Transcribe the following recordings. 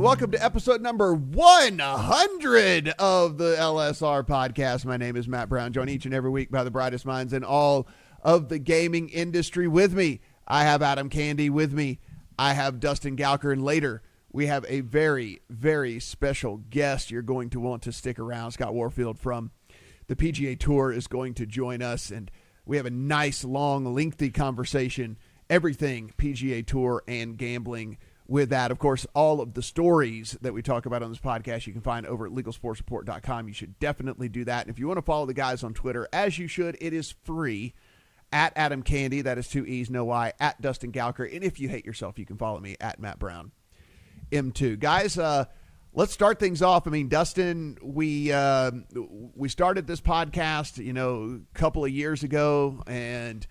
Welcome to episode number 100 of the LSR Podcast. My name is Matt Brown, joined each and every week by the brightest minds in all of the gaming industry. With me, I have Adam Candee. With me, I have Distin Gouker. And later, we have a very, very special guest. You're going to want to stick around. Scott Warfield from the PGA Tour is going to join us, and we have a nice, long, lengthy conversation, everything PGA Tour and gambling. With that, of course, all of the stories that we talk about on this podcast, you can find over at legalsportsreport.com. You should definitely do that. And if you want to follow the guys on Twitter, as you should, it is free. At Adam Candee, that is 2 E's, no Y, at Distin Gouker. And if you hate yourself, you can follow me at Matt Brown M2. Guys, let's start things off. I mean, Distin, we started this podcast, a couple of years ago, and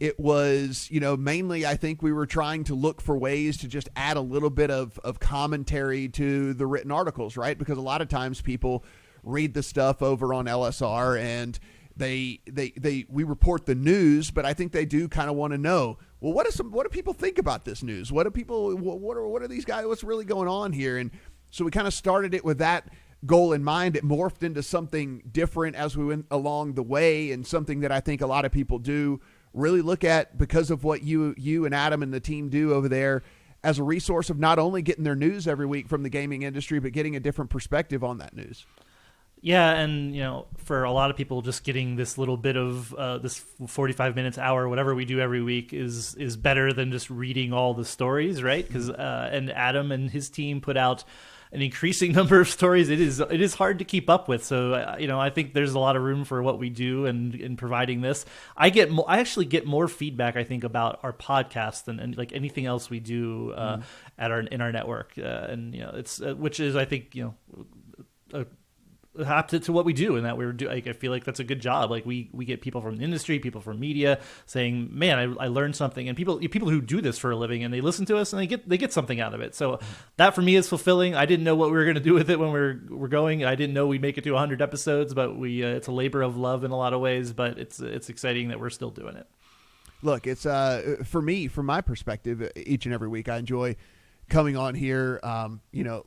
it was, mainly I think we were trying to look for ways to just add a little bit of commentary to the written articles, right? Because a lot of times people read the stuff over on LSR and we report the news, but I think they do kind of want to know, well, what do people think about this news? What are these guys, what's really going on here? And so we kind of started it with that goal in mind. It morphed into something different as we went along the way, and something that I think a lot of people do really look at because of what you and Adam and the team do over there as a resource of not only getting their news every week from the gaming industry, but getting a different perspective on that news. Yeah, and for a lot of people, just getting this little bit of this 45 minutes, hour, whatever we do every week is better than just reading all the stories, right? Because and Adam and his team put out an increasing number of stories. It is hard to keep up with. So I think there's a lot of room for what we do and in providing this. I actually get more feedback, I think, about our podcast than like anything else we do in our network, and it's which is, I think, adapted to what we do, and that I feel like that's a good job. Like we get people from the industry, people from media saying, man, I learned something, and people who do this for a living, and they listen to us and they get something out of it. So that for me is fulfilling. I didn't know what we were going to do with it when we're going. I didn't know we'd make it to 100 episodes, but it's a labor of love in a lot of ways, but it's exciting that we're still doing it. Look, it's for me, from my perspective, each and every week I enjoy coming on here,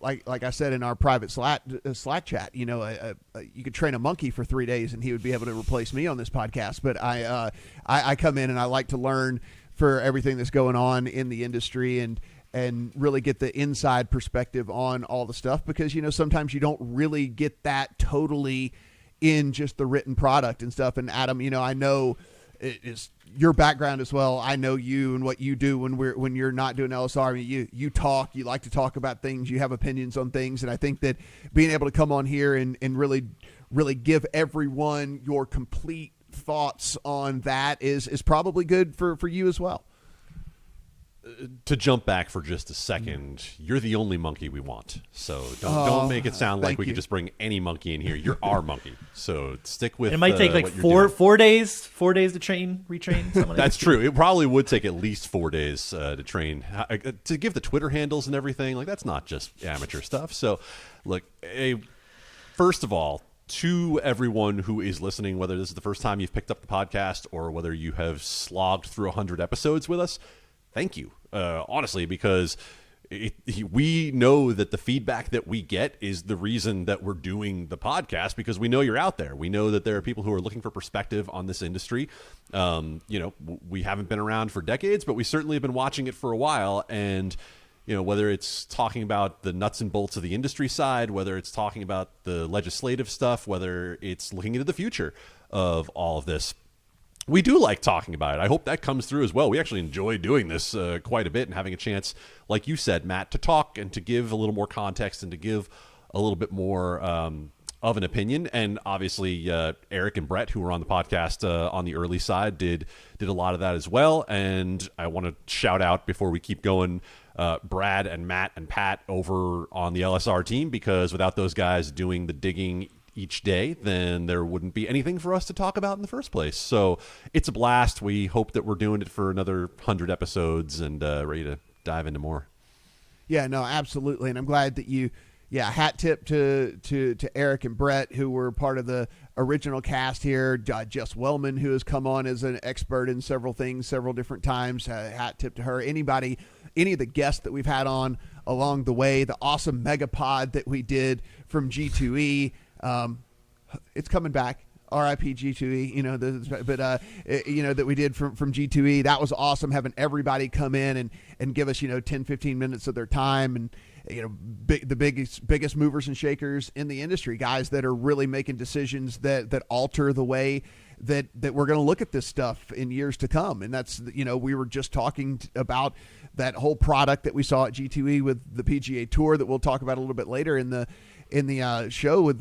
like I said in our private Slack chat, you could train a monkey for 3 days and he would be able to replace me on this podcast. But I come in and I like to learn for everything that's going on in the industry and really get the inside perspective on all the stuff, because sometimes you don't really get that totally in just the written product and stuff. And Adam, I know it is your background as well. I know you and what you do when you're not doing LSR. I mean, you talk, you like to talk about things, you have opinions on things. And I think that being able to come on here and really, really give everyone your complete thoughts on that is probably good for you as well. To jump back for just a second, you're the only monkey we want. So don't make it sound like we could just bring any monkey in here. You're our monkey. So stick with. It might take like four days to retrain someone. That's true. It probably would take at least 4 days to train, to give the Twitter handles and everything. Like, that's not just amateur stuff. So look, first of all, to everyone who is listening, whether this is the first time you've picked up the podcast or whether you have slogged through 100 episodes with us, thank you, honestly, because we know that the feedback that we get is the reason that we're doing the podcast, because we know you're out there. We know that there are people who are looking for perspective on this industry. We haven't been around for decades, but we certainly have been watching it for a while. And, whether it's talking about the nuts and bolts of the industry side, whether it's talking about the legislative stuff, whether it's looking into the future of all of this, we do like talking about it. I hope that comes through as well. We actually enjoy doing this quite a bit and having a chance, like you said, Matt, to talk and to give a little more context and to give a little bit more of an opinion. And obviously, Eric and Brett, who were on the podcast on the early side, did a lot of that as well. And I want to shout out, before we keep going, Brad and Matt and Pat over on the LSR team, because without those guys doing the digging each day, then there wouldn't be anything for us to talk about in the first place. So it's a blast. We hope that we're doing it for another 100 episodes and ready to dive into more. Yeah, no, absolutely. And I'm glad that hat tip to Eric and Brett, who were part of the original cast here. Jess Wellman, who has come on as an expert in several things, several different times. Hat tip to her. Any of the guests that we've had on along the way. The awesome Megapod that we did from G2E, it's coming back. RIP G2E, that we did from G2E. That was awesome, having everybody come in and give us 10, 15 minutes of their time, and the biggest movers and shakers in the industry, guys that are really making decisions that alter the way that we're going to look at this stuff in years to come. And that's, we were just talking about that whole product that we saw at G2E with the PGA Tour that we'll talk about a little bit later in the show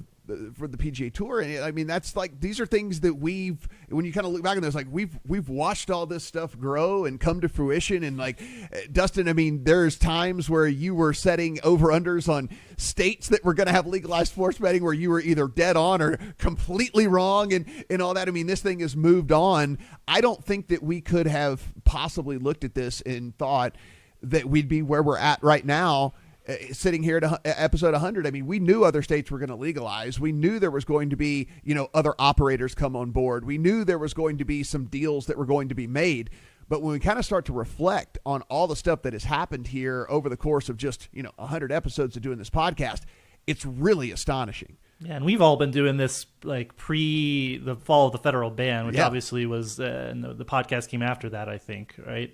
for the PGA Tour. And I mean, that's like, these are things that when you kind of look back on this, like we've watched all this stuff grow and come to fruition. And like, Dustin, I mean, there's times where you were setting over-unders on states that were going to have legalized sports betting where you were either dead on or completely wrong and all that. I mean, this thing has moved on. I don't think that we could have possibly looked at this and thought that we'd be where we're at right now. Sitting here at episode 100, I mean, we knew other states were going to legalize. We knew there was going to be, other operators come on board. We knew there was going to be some deals that were going to be made. But when we kind of start to reflect on all the stuff that has happened here over the course of just, 100 episodes of doing this podcast, it's really astonishing. Yeah, and we've all been doing this like pre the fall of the federal ban, which obviously was, and the podcast came after that, I think, right?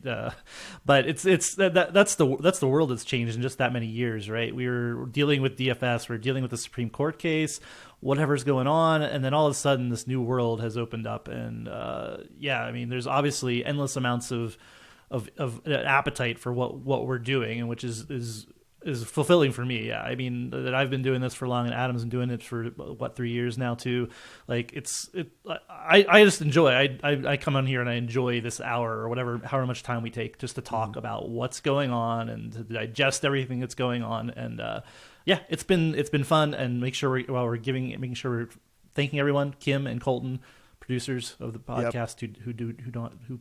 But that's the world that's changed in just that many years, right? We were dealing with DFS, we're dealing with the Supreme Court case, whatever's going on, and then all of a sudden this new world has opened up, and I mean, there's obviously endless amounts of appetite for what we're doing, and which is fulfilling for me. Yeah, I mean, that I've been doing this for long, and Adam's been doing it for 3 years now too. Like I just enjoy. I come on here and I enjoy this hour or however much time we take just to talk about what's going on and to digest everything that's going on. And it's been fun. And making sure we're thanking everyone, Kim and Colton, producers of the podcast, who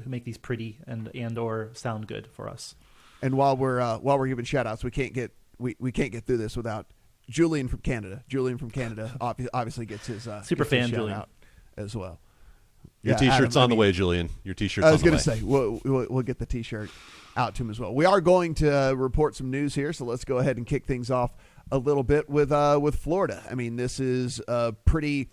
make these pretty and or sound good for us. And while we're giving shout outs, we can't get through this without Julian from Canada. Julian from Canada obviously gets his super fan Julian out as well. Your T-shirt's on the way, Julian. Your T-shirt's on the way. I was going to say we'll get the T-shirt out to him as well. We are going to report some news here, so let's go ahead and kick things off a little bit with Florida. I mean, this is pretty.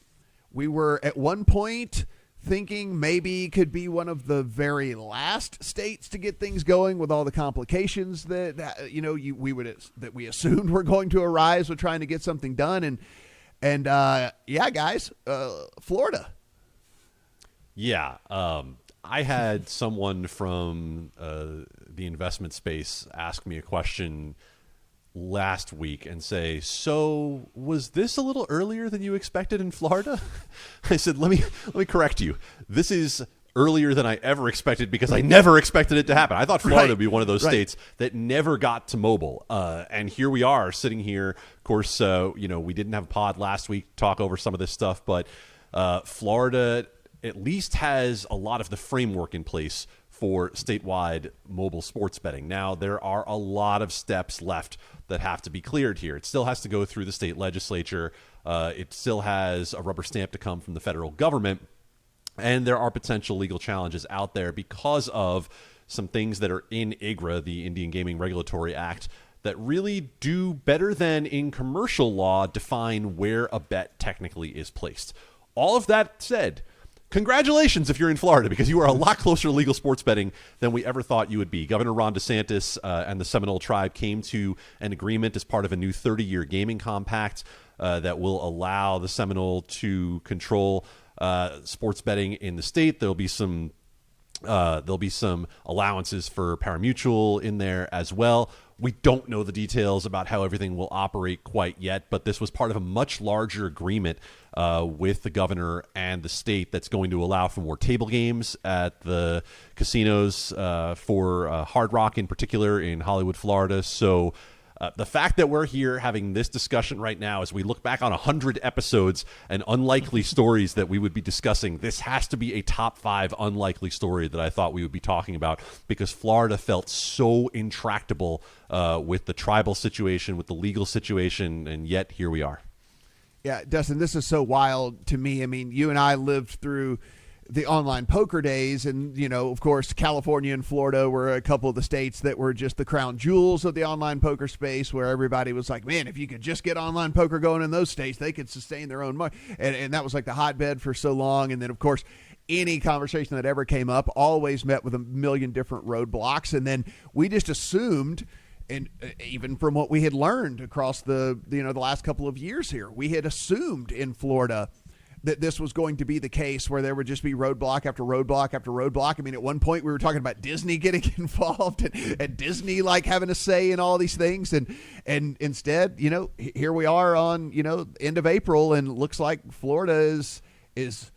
We were at one point thinking maybe could be one of the very last states to get things going with all the complications that we assumed were going to arise with trying to get something done. And guys, Florida. Yeah. I had someone from the investment space ask me a question last week and say, so was this a little earlier than you expected in Florida? I said, let me correct you. This is earlier than I ever expected because I never expected it to happen. I thought Florida would be one of those states that never got to mobile. And here we are sitting here. Of course, we didn't have a pod last week to talk over some of this stuff, but Florida at least has a lot of the framework in place for statewide mobile sports betting. Now, there are a lot of steps left that have to be cleared here. It still has to go through the state legislature. It still has a rubber stamp to come from the federal government. And there are potential legal challenges out there because of some things that are in IGRA, the Indian Gaming Regulatory Act, that really do better than in commercial law define where a bet technically is placed. All of that said, congratulations if you're in Florida, because you are a lot closer to legal sports betting than we ever thought you would be. Governor Ron DeSantis and the Seminole Tribe came to an agreement as part of a new 30-year gaming compact that will allow the Seminole to control sports betting in the state. There'll be some allowances for parimutuel in there as well. We don't know the details about how everything will operate quite yet, but this was part of a much larger agreement with the governor and the state that's going to allow for more table games at the casinos for Hard Rock in particular in Hollywood, Florida. So the fact that we're here having this discussion right now as we look back on 100 episodes and unlikely stories that we would be discussing, this has to be a top 5 unlikely story that I thought we would be talking about, because Florida felt so intractable with the tribal situation, with the legal situation, and yet here we are. Yeah, Dustin, this is so wild to me. I mean, you and I lived through the online poker days. And, of course, California and Florida were a couple of the states that were just the crown jewels of the online poker space, where everybody was like, man, if you could just get online poker going in those states, they could sustain their own money. And that was like the hotbed for so long. And then, of course, any conversation that ever came up always met with a million different roadblocks. And then we just assumed, and even from what we had learned across the last couple of years here, we had assumed in Florida that this was going to be the case, where there would just be roadblock after roadblock after roadblock. I mean, at one point we were talking about Disney getting involved and Disney like having a say in all these things. And instead, here we are on, end of April, and looks like Florida is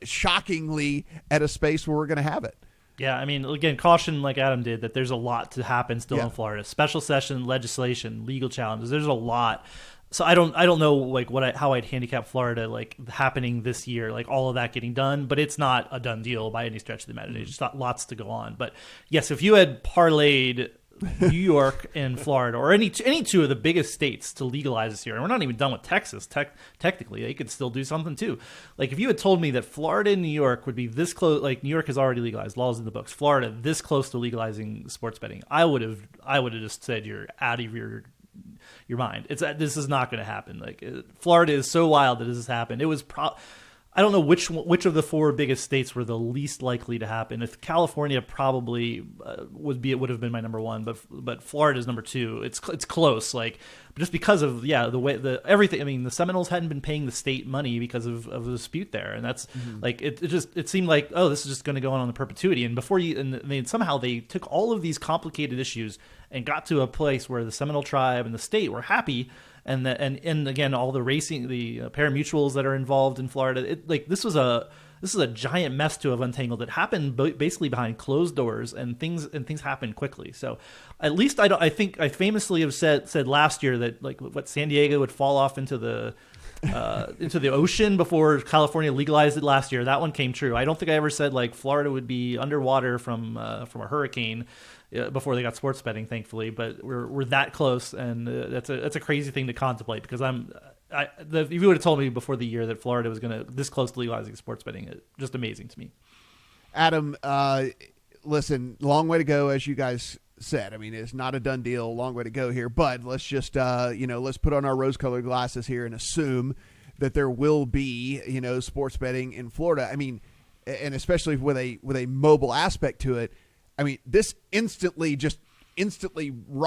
shockingly at a space where we're going to have it. Yeah, I mean, again, caution like Adam did that there's a lot to happen still in Florida. Special session, legislation, legal challenges. There's a lot. So I don't know like how I'd handicap Florida like happening this year, like all of that getting done, but it's not a done deal by any stretch of the imagination. Just lots to go on. But yes, if you had parlayed New York and Florida, or any two of the biggest states to legalize this year, and we're not even done with Texas. Technically, they could still do something too. Like if you had told me that Florida and New York would be this close, like New York has already legalized, laws in the books. Florida this close to legalizing sports betting, I would have just said you're out of your mind. This is not going to happen. Like Florida is so wild that this has happened. It was I don't know which of the four biggest states were the least likely to happen. If California probably it would have been my number one, but Florida is number two. It's close, like just because of the way everything. I mean, the Seminoles hadn't been paying the state money because of the dispute there, and that's like it seemed like, oh, this is just going to go on the perpetuity. And somehow they took all of these complicated issues and got to a place where the Seminole tribe and the state were happy. And again, all the racing, the parimutuels that are involved in Florida, this is a giant mess to have untangled. It happened basically behind closed doors, and things happen quickly. So, at least I think I famously have said last year that like what San Diego would fall off into the ocean before California legalized it last year. That one came true. I don't think I ever said like Florida would be underwater from a hurricane before they got sports betting, thankfully, but we're that close, and that's a crazy thing to contemplate, because if you would have told me before the year that Florida was going to this close to legalizing sports betting, it's just amazing to me. Adam, listen, long way to go, as you guys said. I mean, it's not a done deal, long way to go here, but let's just let's put on our rose-colored glasses here and assume that there will be sports betting in Florida. I mean, and especially with a mobile aspect to it. I mean, this instantly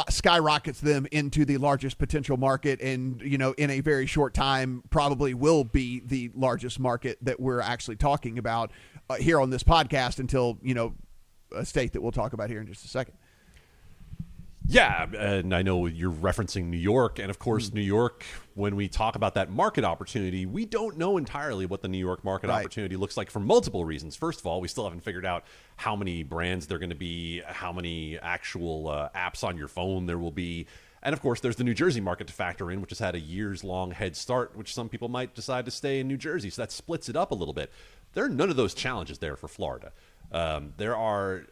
skyrockets them into the largest potential market, and in a very short time probably will be the largest market that we're actually talking about here on this podcast, until a state that we'll talk about here in just a second. Yeah, and I know you're referencing New York, and of course, New York, when we talk about that market opportunity, we don't know entirely what the New York market opportunity looks like for multiple reasons. First of all, we still haven't figured out how many brands there are going to be, how many actual apps on your phone there will be. And of course, there's the New Jersey market to factor in, which has had a years-long head start, which some people might decide to stay in New Jersey. So that splits it up a little bit. There are none of those challenges there for Florida. There are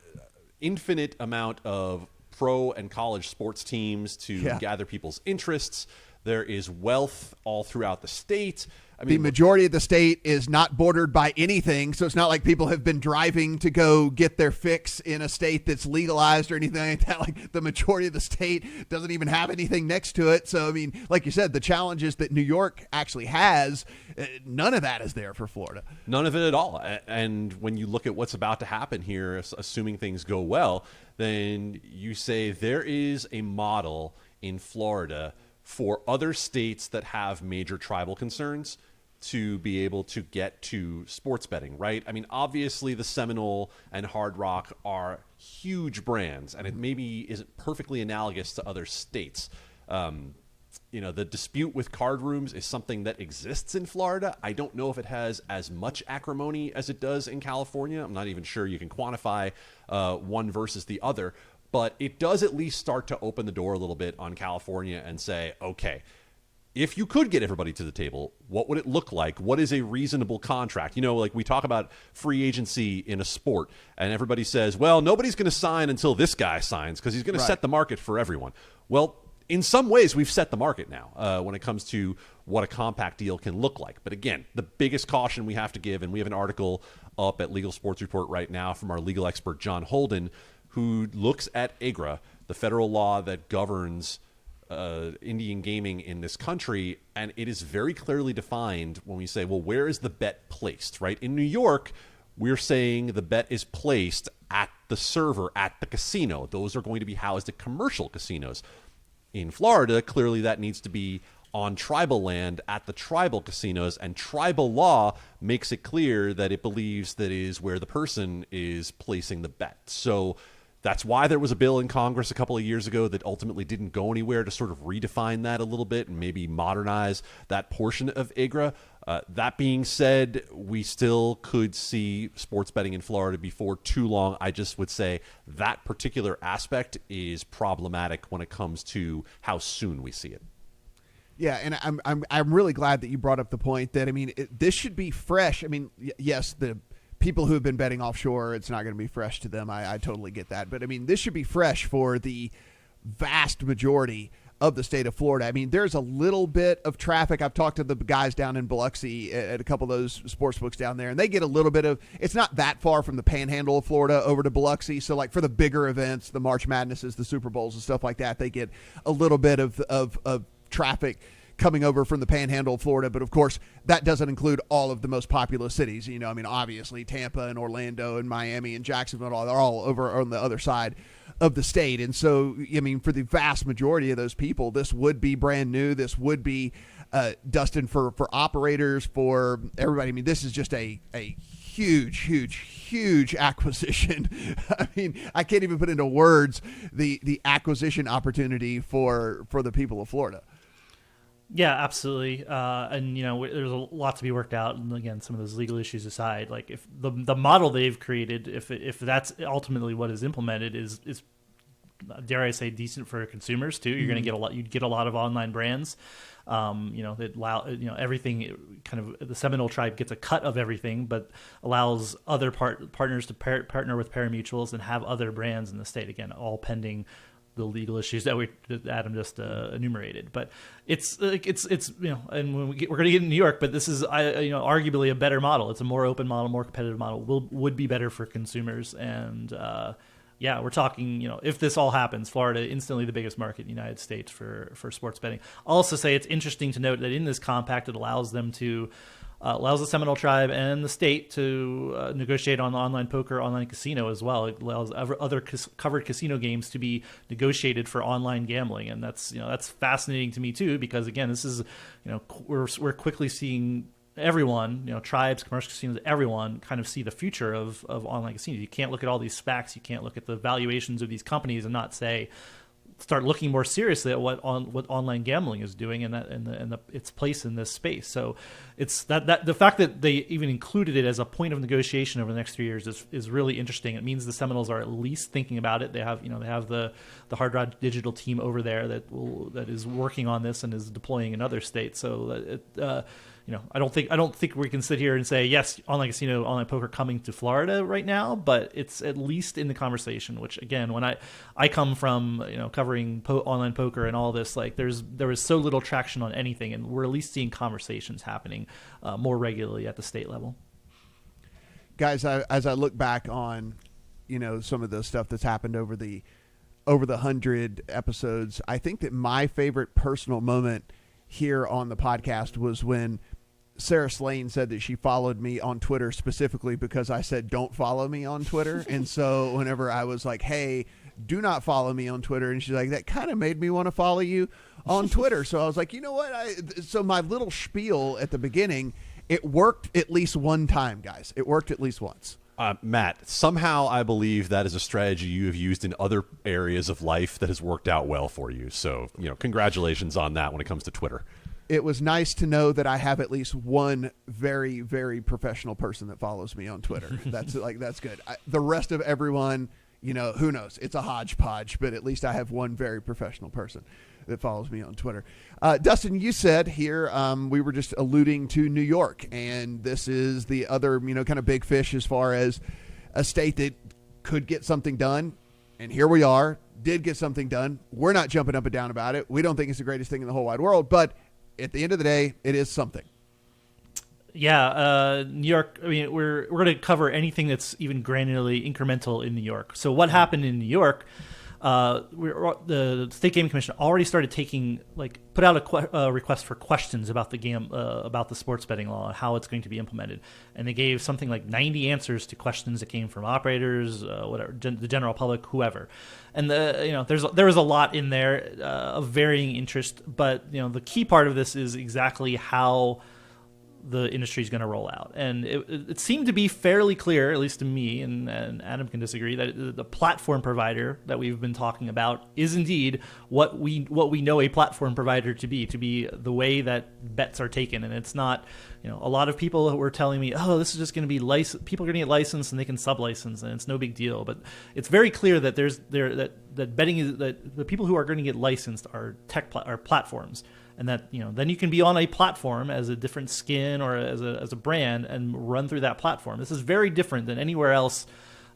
infinite amount of pro and college sports teams to gather people's interests. There is wealth all throughout the state. I mean, the majority of the state is not bordered by anything, so it's not like people have been driving to go get their fix in a state that's legalized or anything like that. Like, the majority of the state doesn't even have anything next to it. So, I mean, like you said, the challenges that New York actually has, none of that is there for Florida. None of it at all. And when you look at what's about to happen here, assuming things go well, then you say there is a model in Florida for other states that have major tribal concerns to be able to get to sports betting, right? I mean, obviously the Seminole and Hard Rock are huge brands, and it maybe isn't perfectly analogous to other states. The dispute with card rooms is something that exists in Florida. I don't know if it has as much acrimony as it does in California. I'm not even sure you can quantify one versus the other, but it does at least start to open the door a little bit on California and say, okay, if you could get everybody to the table, what would it look like? What is a reasonable contract? Like we talk about free agency in a sport, and everybody says, well, nobody's going to sign until this guy signs because he's going to set the market for everyone. Well, in some ways, we've set the market now when it comes to what a compact deal can look like. But again, the biggest caution we have to give, and we have an article up at Legal Sports Report right now from our legal expert, John Holden, who looks at AGRA, the federal law that governs Indian gaming in this country, and it is very clearly defined when we say, well, where is the bet placed, right? In New York, we're saying the bet is placed at the server, at the casino. Those are going to be housed at commercial casinos. In Florida, clearly that needs to be on tribal land at the tribal casinos, and tribal law makes it clear that it believes that is where the person is placing the bet. So that's why there was a bill in Congress a couple of years ago that ultimately didn't go anywhere to sort of redefine that a little bit and maybe modernize that portion of AGRA. That being said, we still could see sports betting in Florida before too long. I just would say that particular aspect is problematic when it comes to how soon we see it. Yeah, and I'm really glad that you brought up the point that, I mean, this should be fresh. I mean, yes, the people who have been betting offshore, it's not going to be fresh to them. I totally get that. But, I mean, this should be fresh for the vast majority of the state of Florida. I mean, there's a little bit of traffic. I've talked to the guys down in Biloxi at a couple of those sports books down there, and they get a little bit of, it's not that far from the panhandle of Florida over to Biloxi. So, like, for the bigger events, the March Madnesses, the Super Bowls and stuff like that, they get a little bit of traffic coming over from the panhandle of Florida. But of course, that doesn't include all of the most populous cities. You know, I mean, obviously Tampa and Orlando and Miami and Jacksonville, they're all over on the other side of the state. And so, I mean, for the vast majority of those people, this would be brand new. This would be, Dustin, for operators, for everybody. I mean, this is just a huge acquisition. I mean, I can't even put into words the acquisition opportunity for the people of Florida. Yeah, absolutely. And, you know, there's a lot to be worked out. And again, some of those legal issues aside, like if the model they've created, if that's ultimately what is implemented, is dare I say, decent for consumers too. You're going to get you'd get a lot of online brands, you know, that allow, you know, everything kind of, the Seminole tribe gets a cut of everything, but allows other partners to partner with pari-mutuels and have other brands in the state. Again, all pending the legal issues that Adam just enumerated. But it's you know, and when we're going to get in New York, but this is you know, arguably a better model. It's a more open model, more competitive model. Would be better for consumers. And yeah, we're talking, you know, if this all happens, Florida instantly the biggest market in the United States for sports betting. I'll also say it's interesting to note that in this compact, it allows them to allows the Seminole tribe and the state to negotiate on online poker, online casino as well. It allows other covered casino games to be negotiated for online gambling, and that's, you know, that's fascinating to me too, because again, this is, you know, we're quickly seeing everyone, you know, tribes, commercial casinos, everyone kind of see the future of online casinos. You can't look at all these SPACs, you can't look at the valuations of these companies and not start looking more seriously at what online gambling is doing and its place in this space. So it's that the fact that they even included it as a point of negotiation over the next 3 years is really interesting. It means the Seminoles are at least thinking about it. They have the Hard Rock Digital team over there that is working on this and is deploying in other states. So you know, I don't think we can sit here and say, yes, online casino, online poker coming to Florida right now, but it's at least in the conversation, which again, when I come from, you know, covering online poker and all this, like there was so little traction on anything, and we're at least seeing conversations happening more regularly at the state level. Guys, as I look back on, you know, some of the stuff that's happened over the 100 episodes, I think that my favorite personal moment here on the podcast was when Sarah Slane said that she followed me on Twitter specifically because I said, don't follow me on Twitter. And so whenever I was like, hey, do not follow me on Twitter. And she's like, that kind of made me want to follow you on Twitter. So I was like, you know what? So my little spiel at the beginning, it worked at least one time, guys. It worked at least once. Matt, somehow I believe that is a strategy you have used in other areas of life that has worked out well for you. So, you know, congratulations on that when it comes to Twitter. It was nice to know that I have at least one very, very professional person that follows me on Twitter. That's good. The rest of everyone, you know, who knows? It's a hodgepodge, but at least I have one very professional person that follows me on Twitter. Dustin, you said here, we were just alluding to New York, and this is the other, you know, kind of big fish as far as a state that could get something done. And here we are did get something done. We're not jumping up and down about it. We don't think it's the greatest thing in the whole wide world, but at the end of the day, it is something. Yeah, New York. I mean, we're going to cover anything that's even granularly incremental in New York. So what happened in New York? The State Gaming Commission already started put out a request for questions about the game, about the sports betting law and how it's going to be implemented, and they gave something like 90 answers to questions that came from operators, the general public, whoever. And there was a lot in there of varying interest, but the key part of this is exactly how the industry is going to roll out. And it seemed to be fairly clear, at least to me, and Adam can disagree, that the platform provider that we've been talking about is indeed what we know a platform provider to be the way that bets are taken. And it's not, a lot of people were telling me, oh, this is just going to be people are going to get licensed and they can sub-license and it's no big deal. But it's very clear that that betting is, that the people who are going to get licensed are platforms. And that then you can be on a platform as a different skin or as a brand and run through that platform. This is very different than anywhere else,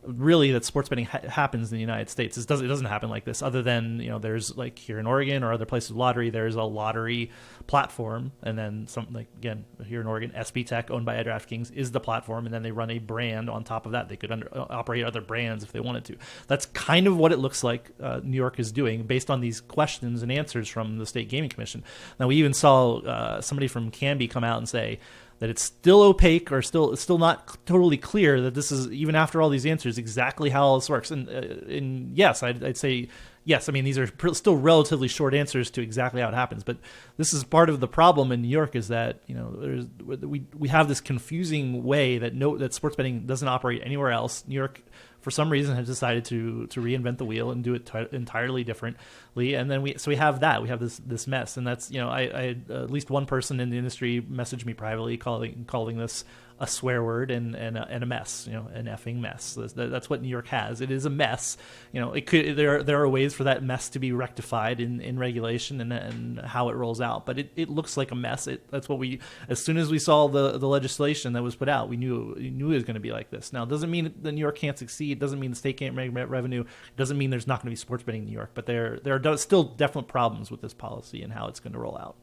really, that sports betting happens in the United States. It doesn't happen like this. Other than there's like here in Oregon or other places, lottery. There's a lottery platform, and then some again here in Oregon, SB Tech, owned by DraftKings, is the platform, and then they run a brand on top of that. They could operate other brands if they wanted to. That's kind of what it looks like New York is doing based on these questions and answers from the State Gaming Commission. Now, we even saw somebody from Candee come out and say that it's still opaque or it's still not totally clear that this is, even after all these answers, exactly how all this works. And yes, I'd say yes. I mean, these are still relatively short answers to exactly how it happens. But this is part of the problem in New York, is that we have this confusing way that sports betting doesn't operate anywhere else. New York, for some reason, has decided to reinvent the wheel and do it entirely differently. And then we have this mess. And that's I at least one person in the industry messaged me privately calling this a swear word and a mess, an effing mess. That's what New York has. It is a mess. There are ways for that mess to be rectified in regulation and how it rolls out. But it looks like a mess. That's what as soon as we saw the legislation that was put out, we knew it was going to be like this. Now, it doesn't mean that New York can't succeed. It doesn't mean the state can't make revenue. It doesn't mean there's not going to be sports betting in New York. But there are still definite problems with this policy and how it's going to roll out.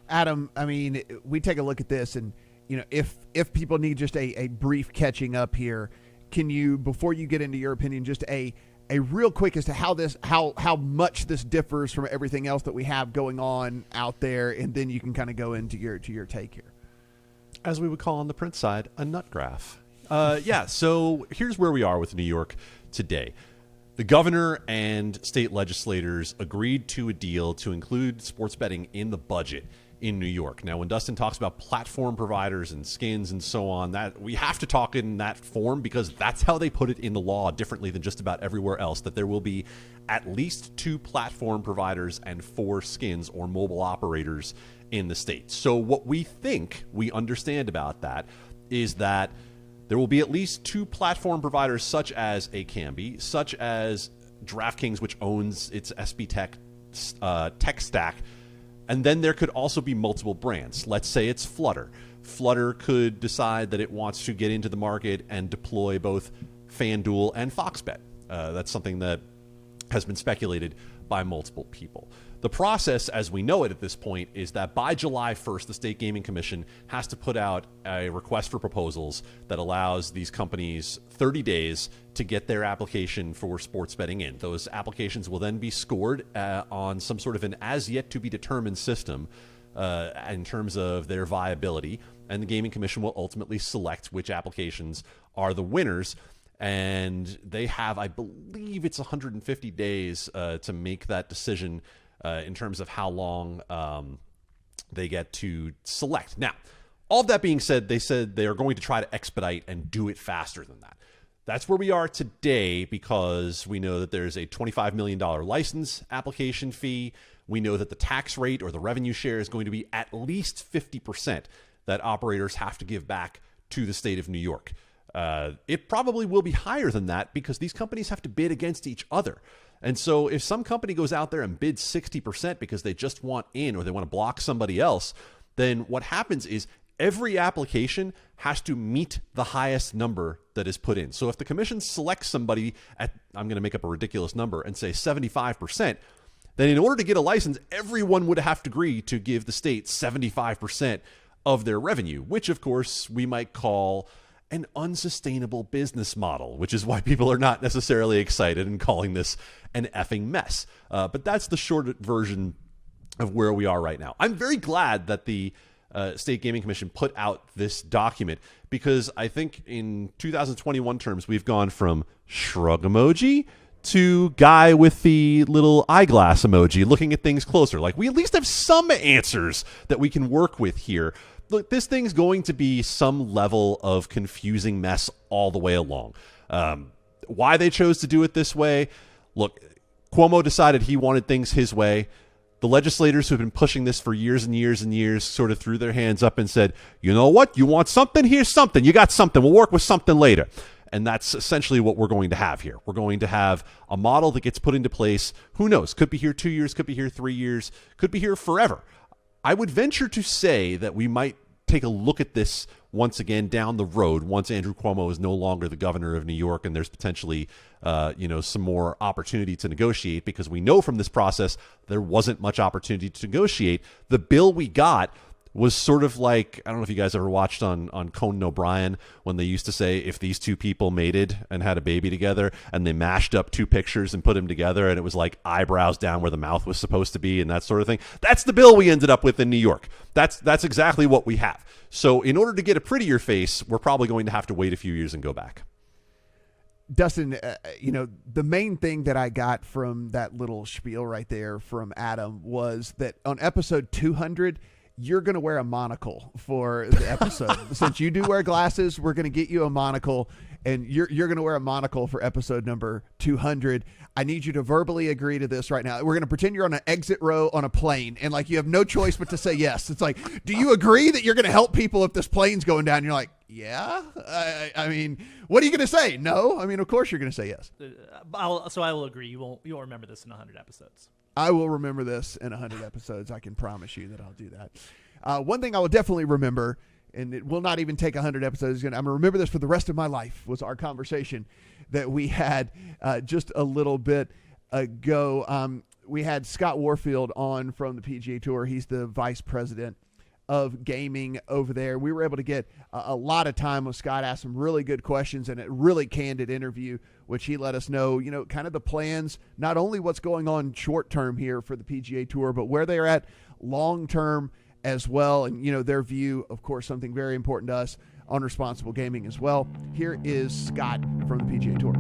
Adam, I mean, we take a look at this, and if people need just a brief catching up here, can you, before you get into your opinion, just a real quick as to how much this differs from everything else that we have going on out there, and then you can kind of go into your take here. As we would call on the print side, a nut graph. So here's where we are with New York today. The governor and state legislators agreed to a deal to include sports betting in the budget in New York. Now, when Dustin talks about platform providers and skins and so on, that we have to talk in that form because that's how they put it in the law, differently than just about everywhere else, that there will be at least 2 platform providers and 4 skins or mobile operators in the state. So what we think we understand about that is that there will be at least 2 platform providers, such as a Candee, such as DraftKings, which owns its SB Tech tech stack. And then there could also be multiple brands. Let's say it's Flutter. Flutter could decide that it wants to get into the market and deploy both FanDuel and Fox Bet. That's something that has been speculated by multiple people. The process, as we know it at this point, is that by July 1st, the State Gaming Commission has to put out a request for proposals that allows these companies 30 days to get their application for sports betting in. Those applications will then be scored on some sort of an as-yet-to-be-determined system in terms of their viability, and the Gaming Commission will ultimately select which applications are the winners. And they have, I believe it's 150 days to make that decision in terms of how long they get to select. Now, all of that being said, they said they are going to try to expedite and do it faster than that. That's where we are today, because we know that there's a $25 million license application fee. We know that the tax rate or the revenue share is going to be at least 50% that operators have to give back to the state of New York. It probably will be higher than that because these companies have to bid against each other. And so if some company goes out there and bids 60% because they just want in or they want to block somebody else, then what happens is every application has to meet the highest number that is put in. So if the commission selects somebody at, I'm going to make up a ridiculous number and say 75%, then in order to get a license, everyone would have to agree to give the state 75% of their revenue, which of course we might call an unsustainable business model, which is why people are not necessarily excited and calling this an effing mess. But that's the short version of where we are right now. I'm very glad that the State Gaming Commission put out this document, because I think in 2021 terms, we've gone from shrug emoji to guy with the little eyeglass emoji looking at things closer. Like, we at least have some answers that we can work with here. Look, this thing's going to be some level of confusing mess all the way along. Why they chose to do it this way? Look, Cuomo decided he wanted things his way. The legislators who've been pushing this for years and years and years sort of threw their hands up and said, you know what? You want something? Here's something. You got something. We'll work with something later. And that's essentially what we're going to have here. We're going to have a model that gets put into place. Who knows? Could be here 2 years, could be here 3 years, could be here forever. I would venture to say that we might take a look at this once again down the road, once Andrew Cuomo is no longer the governor of New York and there's potentially some more opportunity to negotiate, because we know from this process there wasn't much opportunity to negotiate. The bill we got was sort of like, I don't know if you guys ever watched on Conan O'Brien when they used to say if these two people mated and had a baby together and they mashed up two pictures and put them together and it was like eyebrows down where the mouth was supposed to be and that sort of thing. That's the bill we ended up with in New York. That's exactly what we have. So in order to get a prettier face, we're probably going to have to wait a few years and go back. Dustin, the main thing that I got from that little spiel right there from Adam was that on episode 200, you're going to wear a monocle for the episode. Since you do wear glasses, we're going to get you a monocle, and you're going to wear a monocle for episode number 200. I need you to verbally agree to this right now. We're going to pretend you're on an exit row on a plane, and like you have no choice but to say yes. It's like, do you agree that you're going to help people if this plane's going down? And you're like, yeah. I mean, what are you going to say? No. I mean, of course you're going to say yes. I will agree. You won't remember this in 100 episodes. I will remember this in 100 episodes. I can promise you that I'll do that. One thing I will definitely remember, and it will not even take 100 episodes, I'm going to remember this for the rest of my life, was our conversation that we had just a little bit ago. We had Scott Warfield on from the PGA Tour. He's the vice president of gaming over there. We were able to get a lot of time with Scott, asked some really good questions, and a really candid interview, which he let us know, kind of the plans, not only what's going on short term here for the PGA Tour, but where they're at long term as well. And, their view, of course, something very important to us on responsible gaming as well. Here is Scott from the PGA Tour.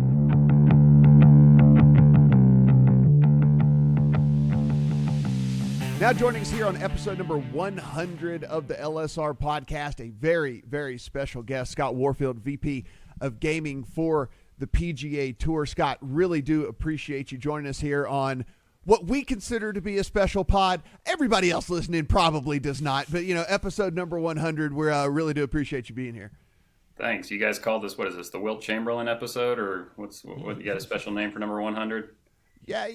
Now joining us here on episode number 100 of the LSR Podcast, a very, very special guest, Scott Warfield, VP of Gaming for the PGA Tour. Scott, really do appreciate you joining us here on what we consider to be a special pod. Everybody else listening probably does not, but, episode number 100, we really do appreciate you being here. Thanks. You guys called this, what is this, the Wilt Chamberlain episode, or what you got a special name for number 100? Yeah,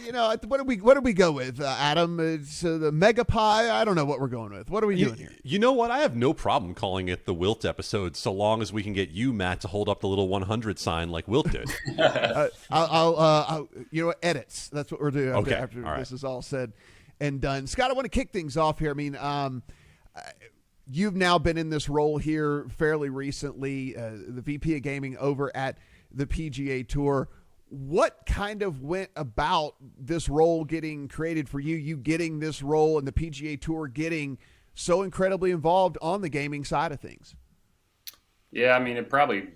what do we go with, Adam? It's the Mega Pie. I don't know what we're going with. What are we doing here? You know what? I have no problem calling it the Wilt episode, so long as we can get you, Matt, to hold up the little 100 sign like Wilt did. I'll edits. That's what we're doing after all right. This is all said and done. Scott, I want to kick things off here. I mean, you've now been in this role here fairly recently, the VP of Gaming over at the PGA Tour. What kind of went about this role getting created for you, getting this role and the PGA Tour getting so incredibly involved on the gaming side of things? Yeah, I mean, it probably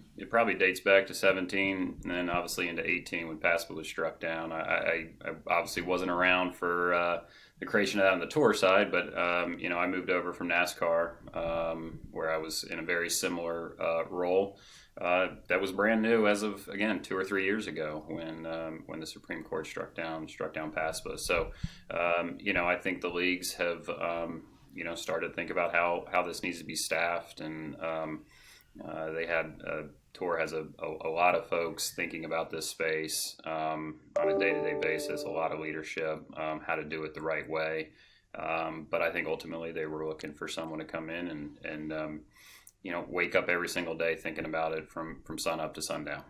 dates back to 17 and then obviously into 18 when PASPA was struck down. I obviously wasn't around for the creation of that on the tour side, but, I moved over from NASCAR where I was in a very similar role. That was brand new as of, again, 2 or 3 years ago when the Supreme Court struck down PASPA. So, I think the leagues have, started to think about how this needs to be staffed, and they had Tour has a lot of folks thinking about this space on a day-to-day basis, a lot of leadership, how to do it the right way. But I think ultimately they were looking for someone to come in and wake up every single day thinking about it from sun up to sundown.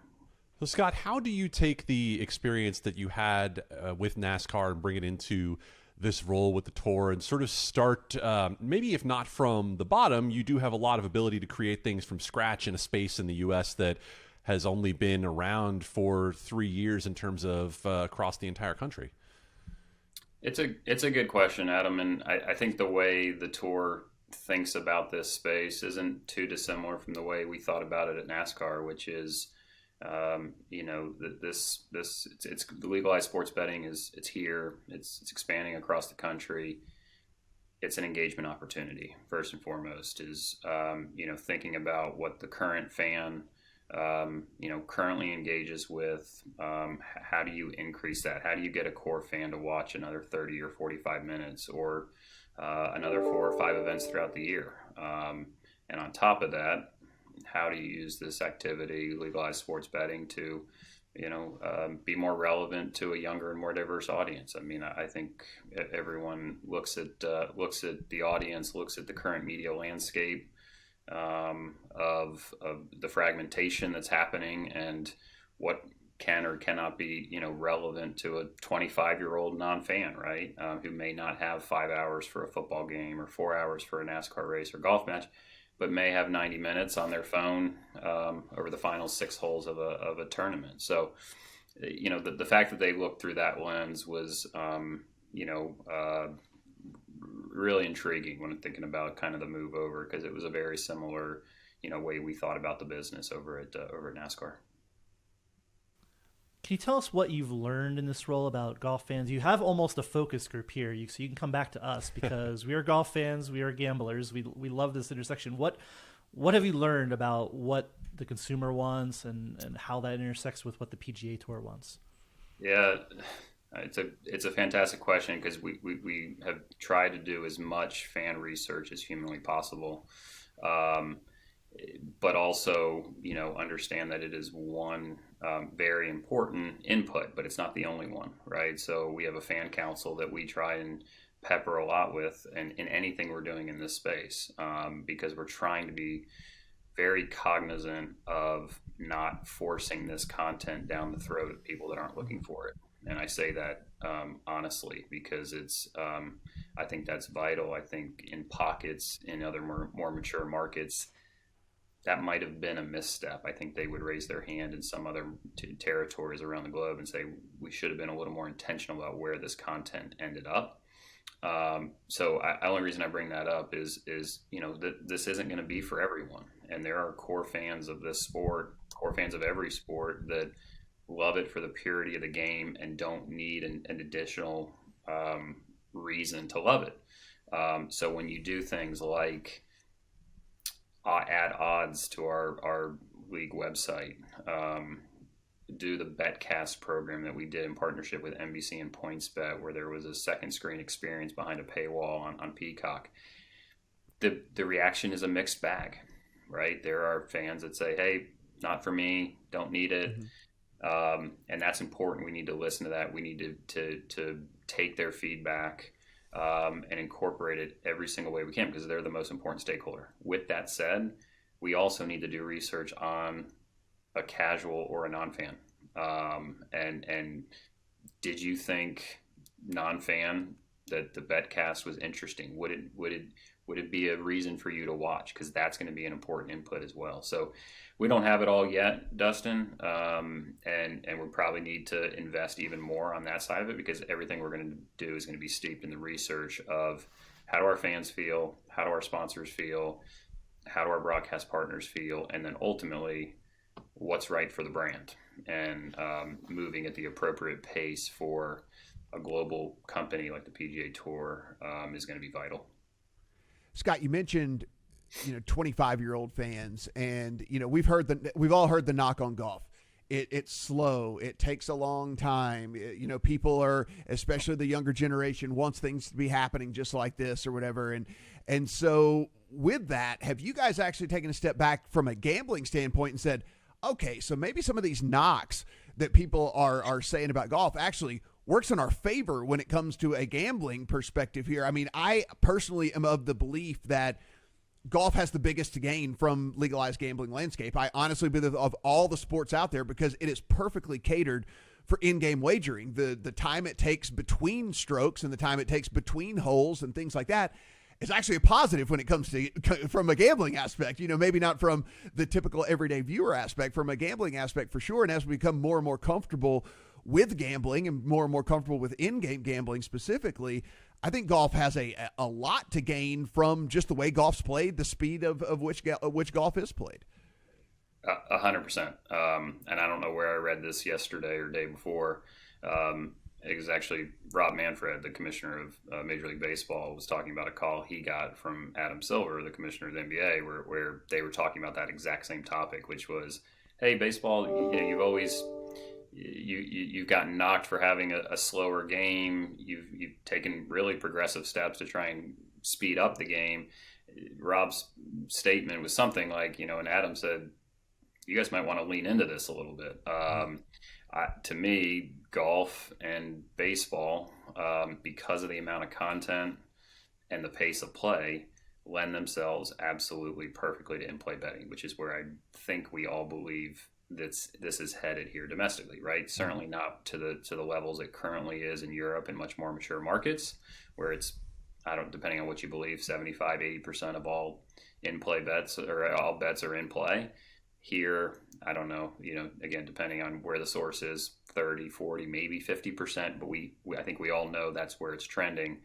So, Scott, how do you take the experience that you had with NASCAR and bring it into this role with the tour and sort of start, maybe if not from the bottom, you do have a lot of ability to create things from scratch in a space in the U.S. that has only been around for 3 years in terms of across the entire country? It's a good question, Adam, and I think the way the tour thinks about this space isn't too dissimilar from the way we thought about it at NASCAR, which is, it's legalized sports betting it's here, it's expanding across the country. It's an engagement opportunity first and foremost. Is thinking about what the current fan currently engages with. How do you increase that? How do you get a core fan to watch another 30 or 45 minutes or another 4 or 5 events throughout the year? And on top of that, how do you use this activity, legalized sports betting, to be more relevant to a younger and more diverse audience? I mean, I think everyone looks at the audience, looks at the current media landscape, of the fragmentation that's happening and what can or cannot be relevant to a 25-year-old non-fan, right? Who may not have 5 hours for a football game or 4 hours for a NASCAR race or golf match, but may have 90 minutes on their phone over the final 6 holes of a tournament. So the fact that they looked through that lens was really intriguing when I'm thinking about kind of the move over, because it was a very similar way we thought about the business over at NASCAR. Can you tell us what you've learned in this role about golf fans? You have almost a focus group here, so you can come back to us because we are golf fans, we are gamblers, we love this intersection. What have you learned about what the consumer wants and how that intersects with what the PGA Tour wants? Yeah, it's a fantastic question, because we have tried to do as much fan research as humanly possible, but also understand that it is one very important input, but it's not the only one, right? So we have a fan council that we try and pepper a lot with, and in anything we're doing in this space, because we're trying to be very cognizant of not forcing this content down the throat of people that aren't looking for it. And I say that honestly, because it's I think that's vital. I think in pockets, in other more mature markets, that might have been a misstep. I think they would raise their hand in some other territories around the globe and say we should have been a little more intentional about where this content ended up. So the only reason I bring that up is that this isn't going to be for everyone, and there are core fans of this sport, core fans of every sport, that love it for the purity of the game and don't need an additional reason to love it. So when you do things like add odds to our league website, do the BetCast program that we did in partnership with NBC and PointsBet, where there was a second screen experience behind a paywall on Peacock, the reaction is a mixed bag, right? There are fans that say, hey, not for me, don't need it. Mm-hmm. And that's important. We need to listen to that. We need to take their feedback and incorporate it every single way we can, because they're the most important stakeholder. With that said, we also need to do research on a casual or a non-fan. And did you think non-fan that the BetCast was interesting? Would it be a reason for you to watch? Because that's going to be an important input as well. So we don't have it all yet, Dustin, and we probably need to invest even more on that side of it, because everything we're going to do is going to be steeped in the research of how do our fans feel, how do our sponsors feel, how do our broadcast partners feel, and then ultimately what's right for the brand, and moving at the appropriate pace for a global company like the PGA Tour is going to be vital. Scott, you mentioned 25-year-old fans, and we've all heard the knock on golf. It's slow. It takes a long time. People are, especially the younger generation, wants things to be happening just like this or whatever. And so with that, have you guys actually taken a step back from a gambling standpoint and said, okay, so maybe some of these knocks that people are saying about golf, actually, works in our favor when it comes to a gambling perspective here. I mean, I personally am of the belief that golf has the biggest to gain from legalized gambling landscape. I honestly believe of all the sports out there, because it is perfectly catered for in-game wagering. The time it takes between strokes and the time it takes between holes and things like that is actually a positive when it comes to from a gambling aspect. Maybe not from the typical everyday viewer aspect, from a gambling aspect for sure. And as we become more and more comfortable with gambling and more comfortable with in-game gambling specifically, I think golf has a lot to gain from just the way golf's played, the speed of which golf is played. 100%. And I don't know where I read this yesterday or day before. It was actually Rob Manfred, the commissioner of Major League Baseball, was talking about a call he got from Adam Silver, the commissioner of the NBA, where they were talking about that exact same topic, which was, hey, baseball, you've always you've gotten knocked for having a slower game. You've taken really progressive steps to try and speed up the game. Rob's statement was something like, and Adam said, you guys might want to lean into this a little bit. To me, golf and baseball, because of the amount of content and the pace of play, lend themselves absolutely perfectly to in-play betting, which is where I think we all believe this is headed here domestically, right? Certainly not to the levels it currently is in Europe and much more mature markets, where it's, depending on what you believe, 75, 80% of all in-play bets, or all bets are in play. Here, I don't know, again, depending on where the source is, 30, 40, maybe 50%, but I think we all know that's where it's trending.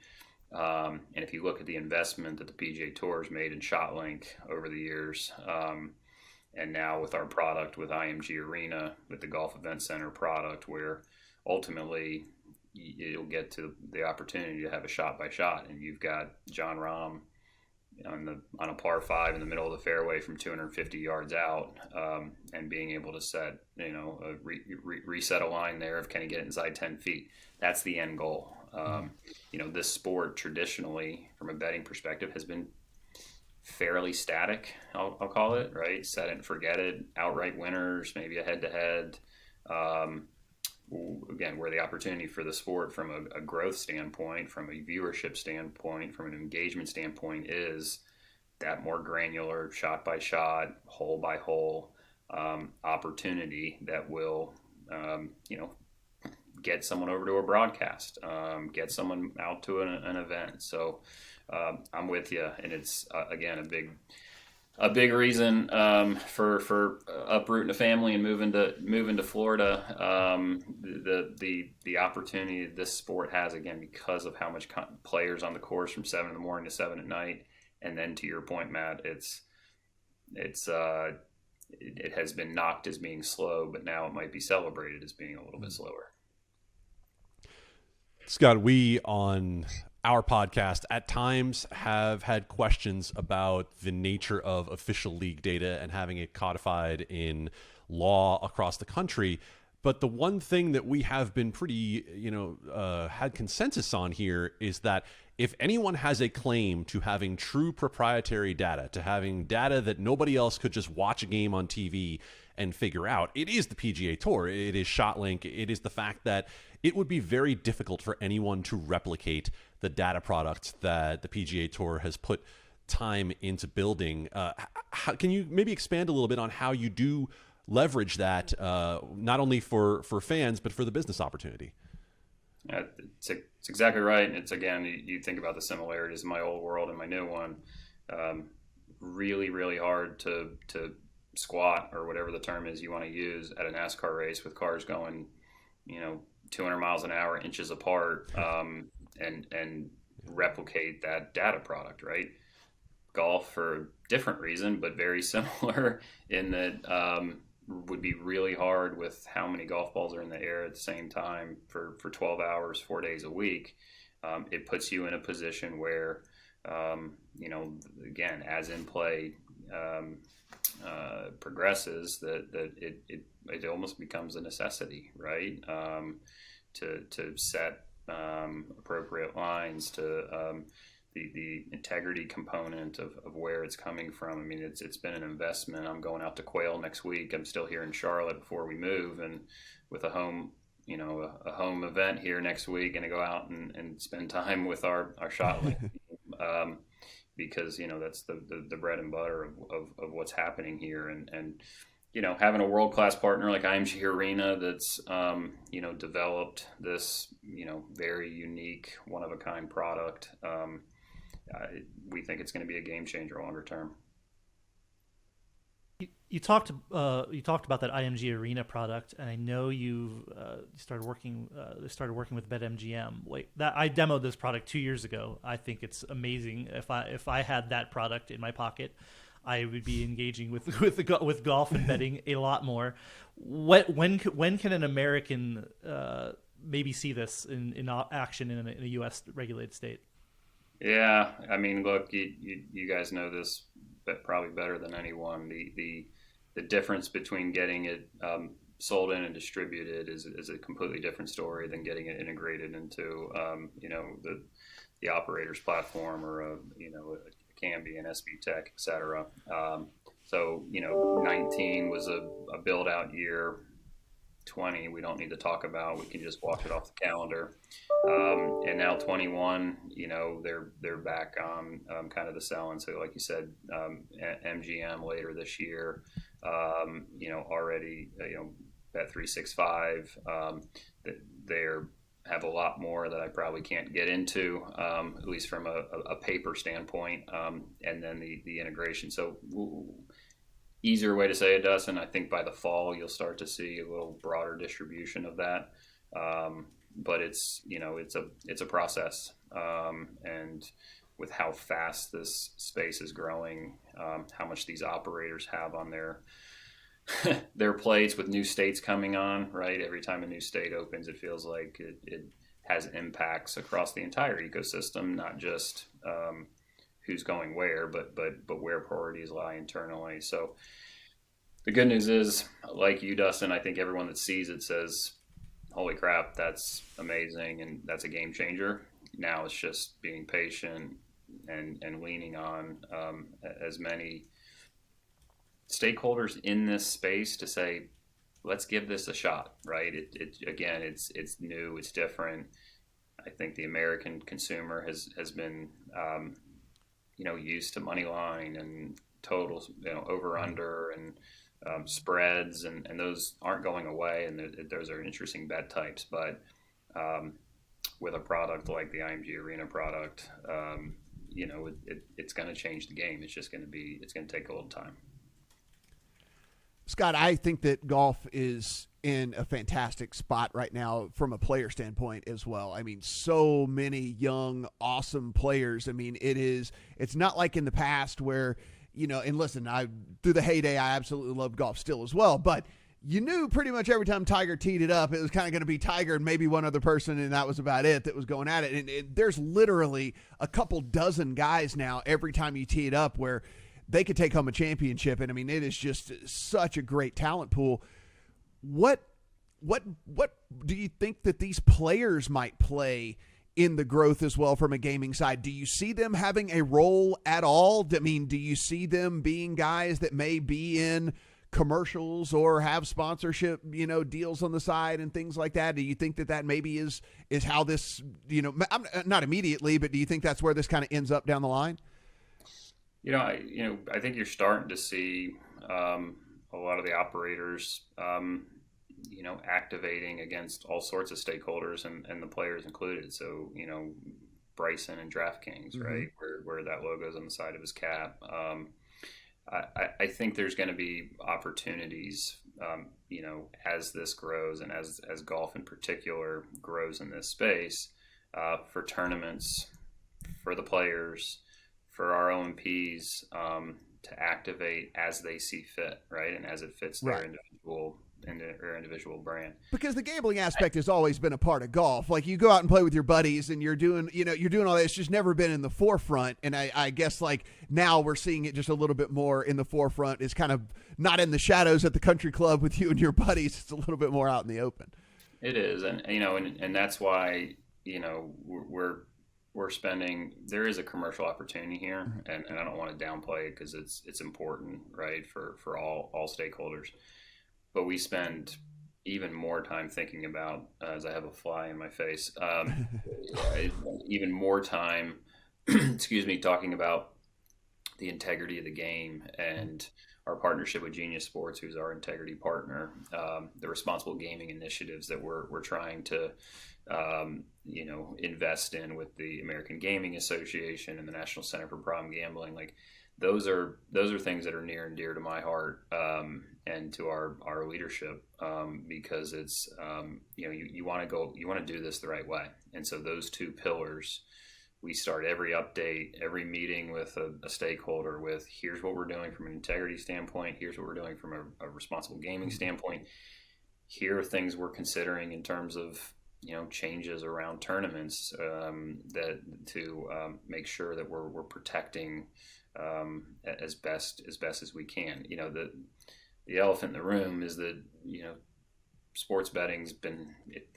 And if you look at the investment that the PGA Tour has made in ShotLink over the years, and now with our product, with IMG Arena, with the Golf Event Center product, where ultimately you'll get to the opportunity to have a shot by shot, and you've got Jon Rahm on a par 5 in the middle of the fairway from 250 yards out, and being able to set, reset a line there of can he get it inside 10 feet. That's the end goal. This sport traditionally, from a betting perspective, has been fairly static, I'll call it, right? Set it and forget it, outright winners, maybe a head-to-head. Again, where the opportunity for the sport from a growth standpoint, from a viewership standpoint, from an engagement standpoint, is that more granular shot-by-shot, hole-by-hole opportunity that will, get someone over to a broadcast, get someone out to an event. So I'm with you, and it's again a big reason for uprooting a family and moving to Florida. The opportunity this sport has, again, because of how much players on the course from 7 in the morning to 7 at night, and then to your point, Matt, it has been knocked as being slow, but now it might be celebrated as being a little bit slower. Scott, we on our podcast at times have had questions about the nature of official league data and having it codified in law across the country. But the one thing that we have been pretty, had consensus on here is that if anyone has a claim to having true proprietary data, to having data that nobody else could just watch a game on TV and figure out, it is the PGA Tour. It is ShotLink. It is the fact that it would be very difficult for anyone to replicate the data product that the PGA Tour has put time into building. Can you maybe expand a little bit on how you do leverage that, not only for fans, but for the business opportunity? Yeah, it's exactly right. And it's, again, you think about the similarities in my old world and my new one. Really, really hard to squat, or whatever the term is you want to use, at a NASCAR race with cars going, 200 miles an hour, inches apart, and replicate that data product, right? Golf, for a different reason, but very similar in that would be really hard with how many golf balls are in the air at the same time for 12 hours, 4 days a week. It puts you in a position where, again, as in play progresses, that it almost becomes a necessity, right? To set appropriate lines, to the integrity component of where it's coming from. I mean, it's been an investment. I'm going out to Quail next week. I'm still here in Charlotte before we move, and with a home a home event here next week, going to go out and spend time with our shot team, because that's the bread and butter of what's happening here, and having a world-class partner like IMG Arena that's developed this very unique, one-of-a-kind product. We think it's going to be a game changer longer term. You talked about that IMG Arena product, and I know you started working with BetMGM. Like that, I demoed this product 2 years ago. I think it's amazing. If I had that product in my pocket, I would be engaging with golf and betting a lot more. When can an American maybe see this in action in a U.S. regulated state? Yeah, I mean, look, you guys know this probably better than anyone. The difference between getting it sold in and distributed is a completely different story than getting it integrated into the operator's platform or a Candee and SB Tech, et cetera. So 19 was a build out year. 20 we don't need to talk about. We can just watch it off the calendar. And now 21, they're back on kind of the selling. So like you said, MGM later this year, already, Bet365, they have a lot more that I probably can't get into, at least from a paper standpoint, and then the integration. So easier way to say it, Dustin, I think by the fall you'll start to see a little broader distribution of that. But it's a process, and with how fast this space is growing, how much these operators have on their plates with new states coming on, right? Every time a new state opens, it feels like it has impacts across the entire ecosystem, not just who's going where, but where priorities lie internally. So the good news is, like you, Dustin, I think everyone that sees it says, holy crap, that's amazing, and that's a game changer. Now it's just being patient and leaning on as many stakeholders in this space to say, let's give this a shot, right? It's new, it's different. I think the American consumer has been used to money line and totals, over under and spreads, and those aren't going away, and those are interesting bet types. But with a product like the IMG Arena product, it's going to change the game. It's going to take a little time. Scott, I think that golf is in a fantastic spot right now from a player standpoint as well. I mean, so many young, awesome players. I mean, it's not like in the past where, and listen, through the heyday, I absolutely love golf still as well, but you knew pretty much every time Tiger teed it up, it was kind of going to be Tiger and maybe one other person, and that was about it that was going at it. And there's literally a couple dozen guys now every time you tee it up where they could take home a championship. And I mean, it is just such a great talent pool. What do you think that these players might play in the growth as well from a gaming side? Do you see them having a role at all? I mean, do you see them being guys that may be in commercials or have sponsorship, deals on the side and things like that? Do you think that maybe is how this, not immediately, but do you think that's where this kind of ends up down the line? I think you're starting to see a lot of the operators, activating against all sorts of stakeholders and the players included. So, Bryson and DraftKings, mm-hmm. right, where that logo's on the side of his cap. I think there's going to be opportunities, as this grows and as golf in particular grows in this space, for tournaments, for the players, for our OMPs, to activate as they see fit, right, and as it fits their individual brand. Because the gambling aspect has always been a part of golf. Like, you go out and play with your buddies and you're doing all that. It's just never been in the forefront. And I guess like now we're seeing it just a little bit more in the forefront. It's kind of not in the shadows at the country club with you and your buddies. It's a little bit more out in the open. It is. And that's why, we're spending, there is a commercial opportunity here, and I don't want to downplay it because it's important, right, for all stakeholders. But we spend, even more time thinking about, as I have a fly in my face, even more time, excuse me, talking about the integrity of the game and our partnership with Genius Sports, who's our integrity partner, the responsible gaming initiatives that we're trying to, invest in with the American Gaming Association and the National Center for Problem Gambling. Like those are things that are near and dear to my heart, and to our leadership, because it's, you want to do this the right way. And so those two pillars, we start every update, every meeting with a stakeholder with, here's what we're doing from an integrity standpoint. Here's what we're doing from a responsible gaming standpoint. Here are things we're considering in terms of, changes around tournaments, that to make sure that we're protecting, as best as we can. The elephant in the room is that, sports betting's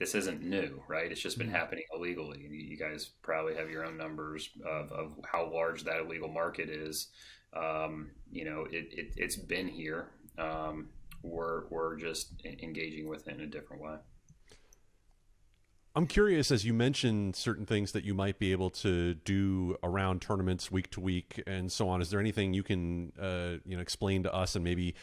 this isn't new, right? It's just been happening illegally. You guys probably have your own numbers of how large that illegal market is. It's been here. We're just engaging with it in a different way. I'm curious, as you mentioned certain things that you might be able to do around tournaments week to week and so on. Is there anything you can explain to us, and maybe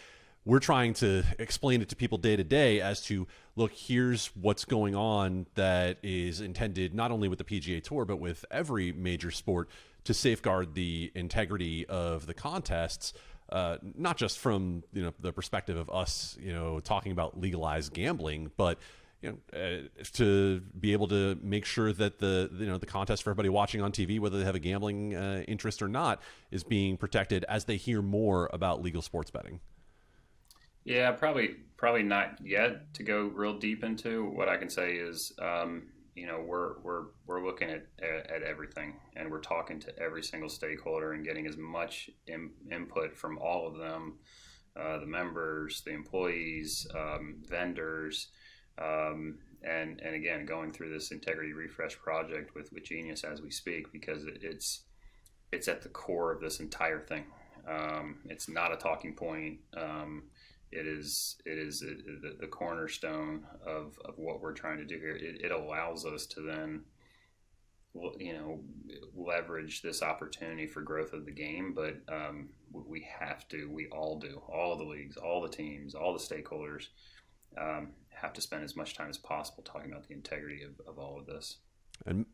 we're trying to explain it to people day to day as to, look, here's what's going on that is intended not only with the PGA Tour, but with every major sport to safeguard the integrity of the contests, not just from the perspective of us, talking about legalized gambling, but to be able to make sure that the contest for everybody watching on TV, whether they have a gambling interest or not, is being protected as they hear more about legal sports betting. Yeah, probably not yet to go real deep into. What I can say is, we're looking at everything, and we're talking to every single stakeholder and getting as much input from all of them, the members, the employees, vendors, and again, going through this integrity refresh project with Genius as we speak, because it's at the core of this entire thing. It's not a talking point. It is the cornerstone of what we're trying to do here. It allows us to then, leverage this opportunity for growth of the game. But we all do, all of the leagues, all the teams, all the stakeholders, have to spend as much time as possible talking about the integrity of all of this.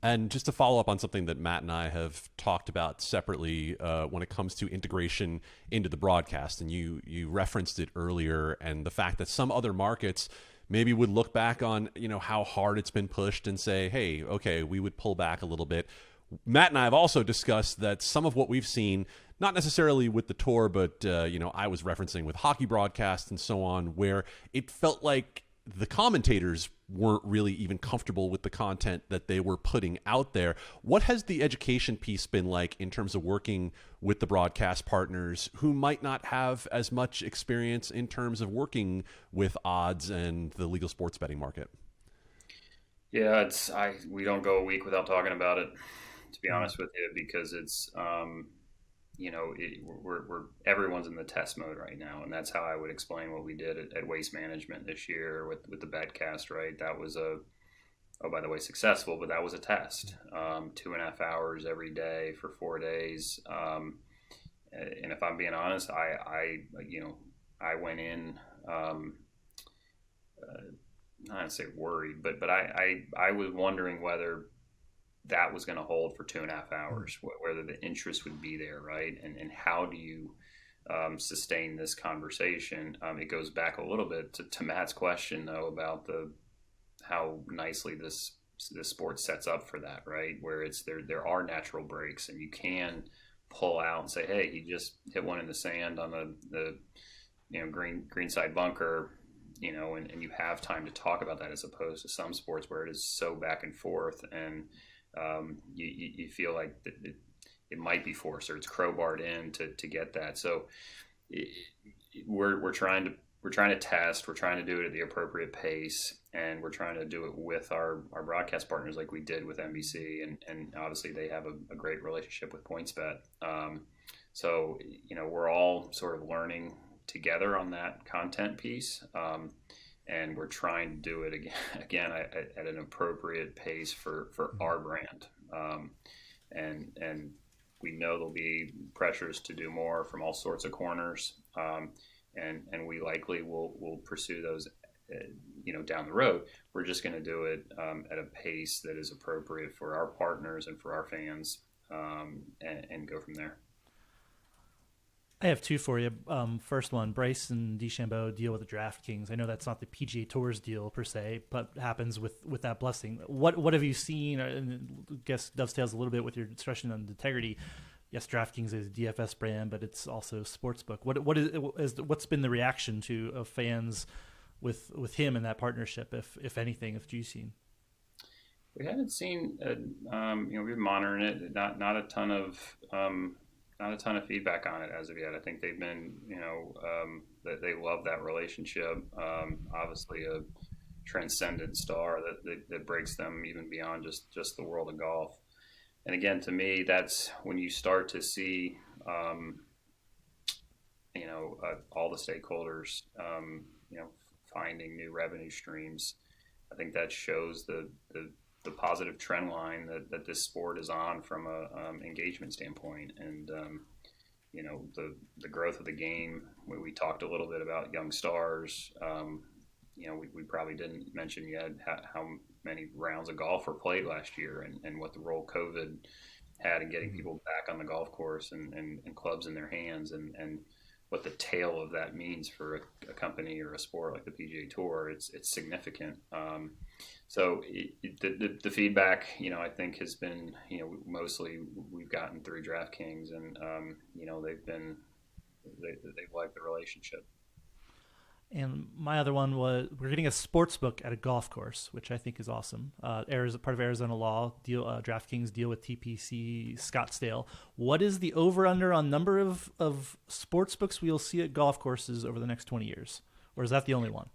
And just to follow up on something that Matt and I have talked about separately, when it comes to integration into the broadcast, and you referenced it earlier, and the fact that some other markets maybe would look back on how hard it's been pushed and say, hey, okay, we would pull back a little bit. Matt and I have also discussed that some of what we've seen, not necessarily with the tour, but I was referencing with hockey broadcasts and so on, where it felt like the commentators weren't really even comfortable with the content that they were putting out there. What has the education piece been like in terms of working with the broadcast partners who might not have as much experience in terms of working with odds and the legal sports betting market? Yeah, we don't go a week without talking about it, to be honest with you, because it's everyone's in the test mode right now, and that's how I would explain what we did at Waste Management this year with the BetCast. Right, that was by the way, successful, but that was a test. 2.5 hours every day for 4 days, and if I'm being honest, I went in, not to say worried, but I was wondering whether that was going to hold for 2.5 hours, whether the interest would be there, right? And how do you sustain this conversation? It goes back a little bit to Matt's question, though, about how nicely this sport sets up for that, right? Where there are natural breaks, and you can pull out and say, hey, he just hit one in the sand on the green side bunker, and you have time to talk about that, as opposed to some sports where it is so back and forth, and you feel like it might be forced, or it's crowbarred in to get that. So we're trying to test. We're trying to do it at the appropriate pace, and we're trying to do it with our broadcast partners, like we did with NBC, and obviously they have a great relationship with PointsBet. So we're all sort of learning together on that content piece. and we're trying to do it again at an appropriate pace for our brand. And we know there'll be pressures to do more from all sorts of corners, and we likely will pursue those, down the road. We're just going to do it at a pace that is appropriate for our partners and for our fans, and go from there. I have two for you. First one, Bryce and DeChambeau deal with the DraftKings. I know that's not the PGA Tour's deal per se, but happens with that blessing. What have you seen? And I guess dovetails a little bit with your discussion on integrity. Yes, DraftKings is a DFS brand, but it's also a sportsbook. What's been the reaction of fans with him and that partnership, if anything, if you've seen? We haven't seen. We've been monitoring it. Not a ton of feedback on it as of yet. I think they've been, that they love that relationship. Obviously, a transcendent star that breaks them even beyond just the world of golf. And again, to me, that's when you start to see, all the stakeholders, finding new revenue streams. I think that shows the positive trend line that this sport is on from a engagement standpoint. And the growth of the game. We talked a little bit about young stars. We probably didn't mention yet how many rounds of golf were played last year, and what the role COVID had in getting people back on the golf course and clubs in their hands, and what the tail of that means for a company or a sport like the PGA Tour. It's significant. So the feedback, I think has been, mostly we've gotten through DraftKings, and they've liked the relationship. And my other one was we're getting a sports book at a golf course, which I think is awesome. Part of Arizona law. DraftKings deal with TPC Scottsdale. What is the over-under on number of sports books we'll see at golf courses over the next 20 years? Or is that the only one?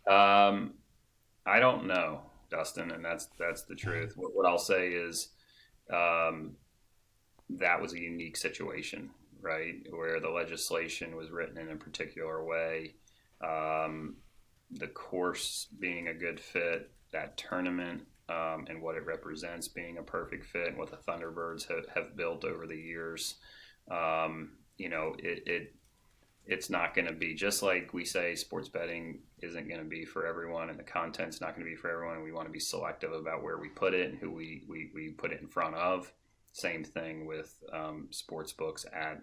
I don't know, Dustin, and that's the truth. What I'll say is that was a unique situation, right, where the legislation was written in a particular way. The course being a good fit, that tournament and what it represents being a perfect fit, and what the Thunderbirds have built over the years. It's not going to be, just like we say sports betting isn't going to be for everyone, and the content's not going to be for everyone, and we want to be selective about where we put it and who we put it in front of. Same thing with sports books at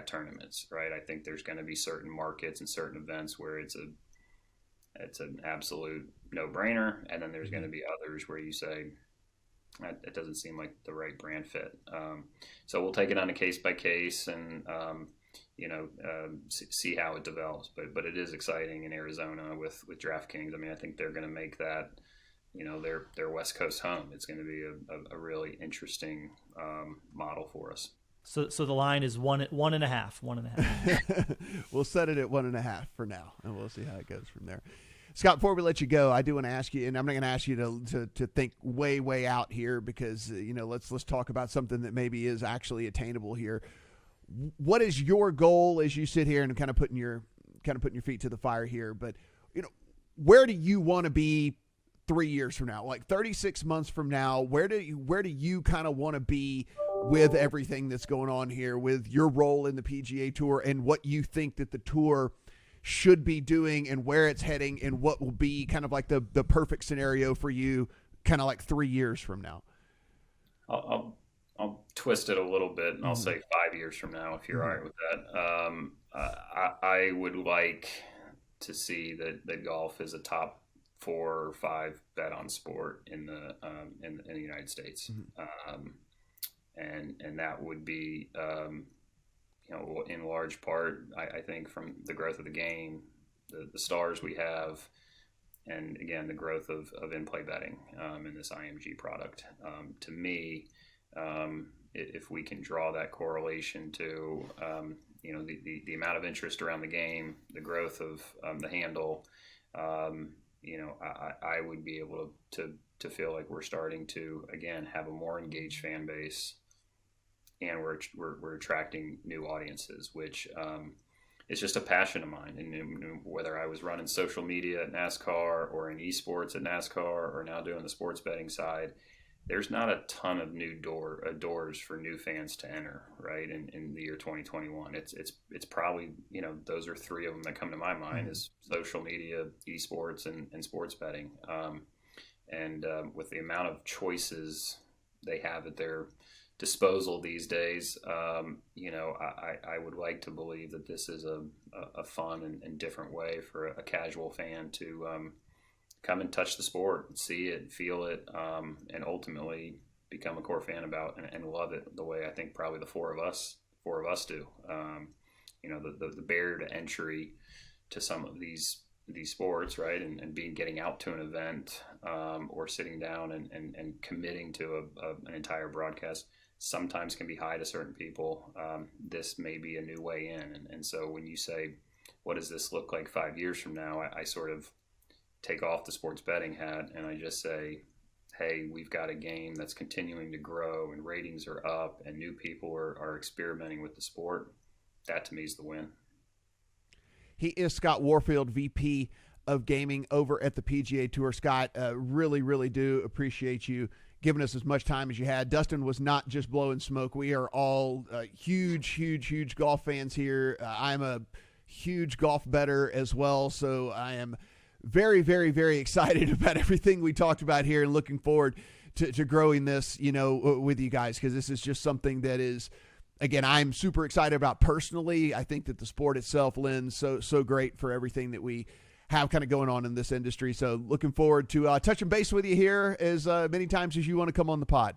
tournaments, right? I think there's going to be certain markets and certain events where it's an absolute no-brainer, and then there's going to be others where you say it doesn't seem like the right brand fit. So we'll take it on a case by case and see how it develops. But it is exciting in Arizona with DraftKings. I mean, I think they're going to make that, their West Coast home. It's going to be a really interesting model for us. So the line is 1.5. We'll set it at 1.5 for now, and we'll see how it goes from there. Scott, before we let you go, I do want to ask you, and I'm not going to ask you to think way out here, because let's talk about something that maybe is actually attainable here. What is your goal as you sit here and kind of putting your feet to the fire here? But where do you want to be 3 years from now, like 36 months from now? Where do you kind of want to be with everything that's going on here, with your role in the PGA Tour, and what you think that the tour should be doing, and where it's heading, and what will be kind of like the perfect scenario for you kind of like 3 years from now? I'll twist it a little bit, and I'll say 5 years from now, if you're all right with that. I would like to see that golf is a top 4 or 5 bet on sport in the United States. And that would be, in large part, I think, from the growth of the game, the stars we have, and again, the growth of in-play betting in this IMG product. To me, if we can draw that correlation to, the amount of interest around the game, the growth of the handle, I would be able to feel like we're starting to, again, have a more engaged fan base, and we're attracting new audiences, which it's just a passion of mine. And whether I was running social media at NASCAR or in esports at NASCAR or now doing the sports betting side, there's not a ton of new doors for new fans to enter, right? In the year 2021, it's probably, those are three of them that come to my mind: is social media, esports, and sports betting. With the amount of choices they have at their disposal these days, I would like to believe that this is a fun and different way for a casual fan to come and touch the sport, see it, feel it, and ultimately become a core fan about and love it the way I think probably the four of us do. The barrier to entry to some of these sports, right, and getting out to an event or sitting down and committing to an entire broadcast sometimes can be high to certain people. This may be a new way in, and so when you say, what does this look like 5 years from now, I sort of take off the sports betting hat and I just say, hey, we've got a game that's continuing to grow and ratings are up and new people are experimenting with the sport. That to me is the win. He is Scott Warfield, VP of Gaming over at the PGA Tour. Scott, really, really do appreciate you giving us as much time as you had. Dustin was not just blowing smoke. We are all huge golf fans here. I'm a huge golf bettor as well, so I am very, very, very excited about everything we talked about here and looking forward to growing this, with you guys, because this is just something that is, again, I'm super excited about personally. I think that the sport itself lends so great for everything that we have kind of going on in this industry. So looking forward to touching base with you here as many times as you want to come on the pod.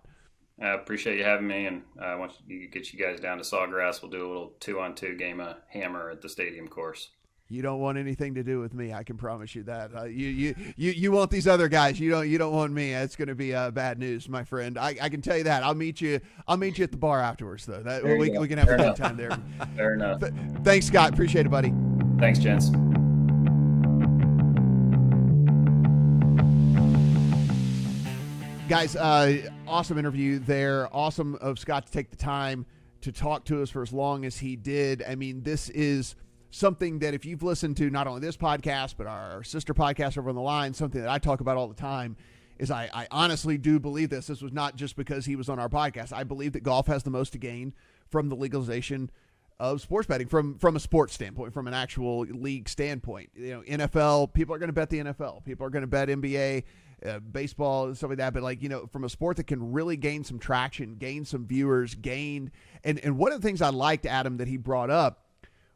I appreciate you having me, and I want to get you guys down to Sawgrass. We'll do a little 2-on-2 game of hammer at the stadium course. You don't want anything to do with me. I can promise you that. You want these other guys. You don't want me. It's going to be bad news, my friend. I can tell you that. I'll meet you at the bar afterwards, though. We can have a good time there. Fair enough. Thanks, Scott. Appreciate it, buddy. Thanks, gents. Guys, awesome interview there. Awesome of Scott to take the time to talk to us for as long as he did. I mean, this is something that if you've listened to not only this podcast, but our sister podcast over on the line, something that I talk about all the time is I honestly do believe this. This was not just because he was on our podcast. I believe that golf has the most to gain from the legalization of sports betting from a sports standpoint, from an actual league standpoint. NFL, people are going to bet the NFL. People are going to bet NBA, baseball, and stuff like that. But from a sport that can really gain some traction, gain some viewers, and one of the things I liked, Adam, that he brought up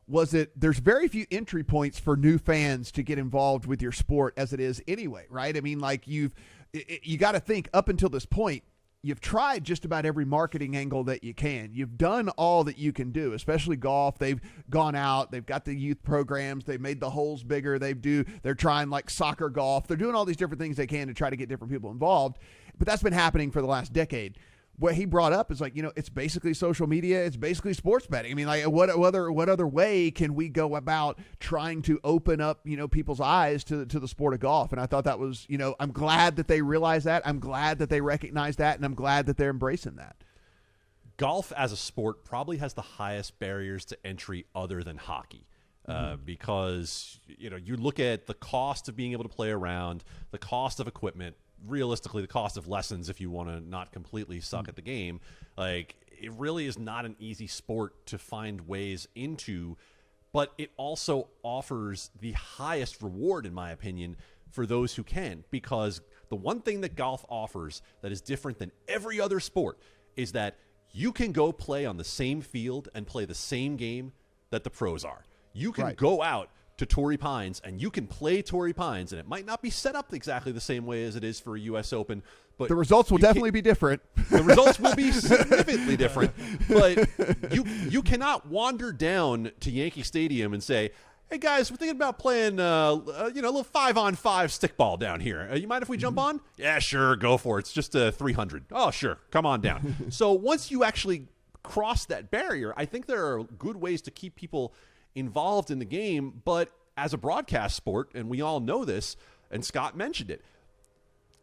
was that there's very few entry points for new fans to get involved with your sport as it is anyway, right? I mean, you got to think up until this point, you've tried just about every marketing angle that you can. You've done all that you can do, especially golf. They've gone out. They've got the youth programs. They've made the holes bigger. They're trying like soccer golf. They're doing all these different things they can to try to get different people involved. But that's been happening for the last decade. What he brought up is it's basically social media. It's basically sports betting. I mean, what other way can we go about trying to open up, people's eyes to the sport of golf? And I thought that was, I'm glad that they realize that. I'm glad that they recognize that. And I'm glad that they're embracing that. Golf as a sport probably has the highest barriers to entry other than hockey. Because, you look at the cost of being able to play around, the cost of equipment, realistically the cost of lessons if you want to not completely suck at the game. It really is not an easy sport to find ways into, but it also offers the highest reward, in my opinion, for those who can, because the one thing that golf offers that is different than every other sport is that you can go play on the same field and play the same game that the pros are. You can go out to Torrey Pines and you can play Torrey Pines, and it might not be set up exactly the same way as it is for a U.S. Open, but the results will definitely be different. The results will be significantly different, but you cannot wander down to Yankee Stadium and say, hey guys, we're thinking about playing a little 5-on-5 stickball down here. You mind if we jump on? Yeah, sure, go for it. It's just 300. Oh, sure, come on down. So once you actually cross that barrier, I think there are good ways to keep people involved in the game. But as a broadcast sport, and we all know this, and Scott mentioned it,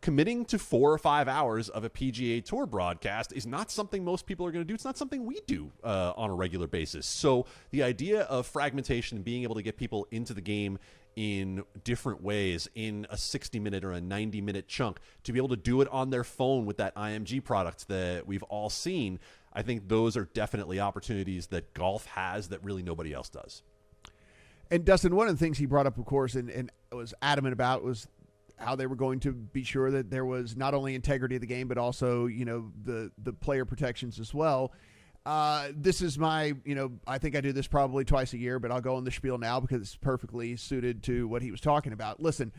committing to 4 or 5 hours of a PGA Tour broadcast is not something most people are going to do. It's not something we do on a regular basis. So the idea of fragmentation and being able to get people into the game in different ways, in a 60-minute or a 90-minute chunk, to be able to do it on their phone with that IMG product that we've all seen, I think those are definitely opportunities that golf has that really nobody else does. And Dustin, one of the things he brought up, of course, and was adamant about was how they were going to be sure that there was not only integrity of the game, but also, the player protections as well. This is my, I think I do this probably twice a year, but I'll go on the spiel now because it's perfectly suited to what he was talking about. Listen,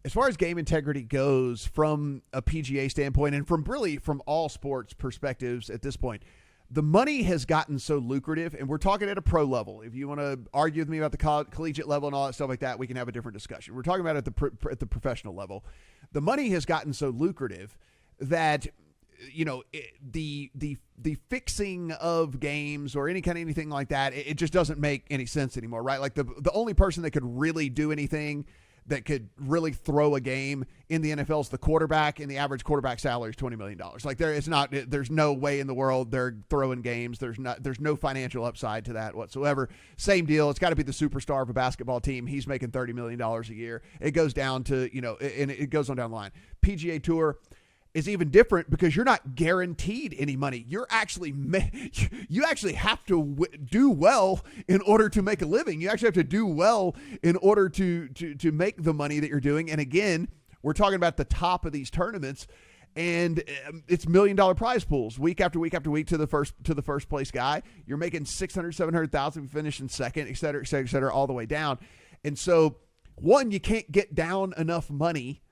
as far as game integrity goes from a PGA standpoint and from all sports perspectives at this point, the money has gotten so lucrative, and we're talking at a pro level. If you want to argue with me about the collegiate level and all that stuff like that, we can have a different discussion. We're talking about at the professional level. The money has gotten so lucrative that the fixing of games or anything like that, it just doesn't make any sense anymore, right? Like the only person that could really do anything that could really throw a game in the NFL is the quarterback, and the average quarterback salary is $20 million. Like there's no way in the world they're throwing games. There's no financial upside to that whatsoever. Same deal. It's got to be the superstar of a basketball team. He's making $30 million a year. It goes down to, and it goes on down the line. PGA Tour is even different because you're not guaranteed any money. You actually have to do well in order to make a living. You actually have to do well in order to make the money that you're doing. And again, we're talking about the top of these tournaments, and it's $1 million prize pools week after week after week to the first place guy. You're making $600,000-$700,000 if you finish in second, et cetera, et cetera, et cetera, all the way down. And so, one, you can't get down enough money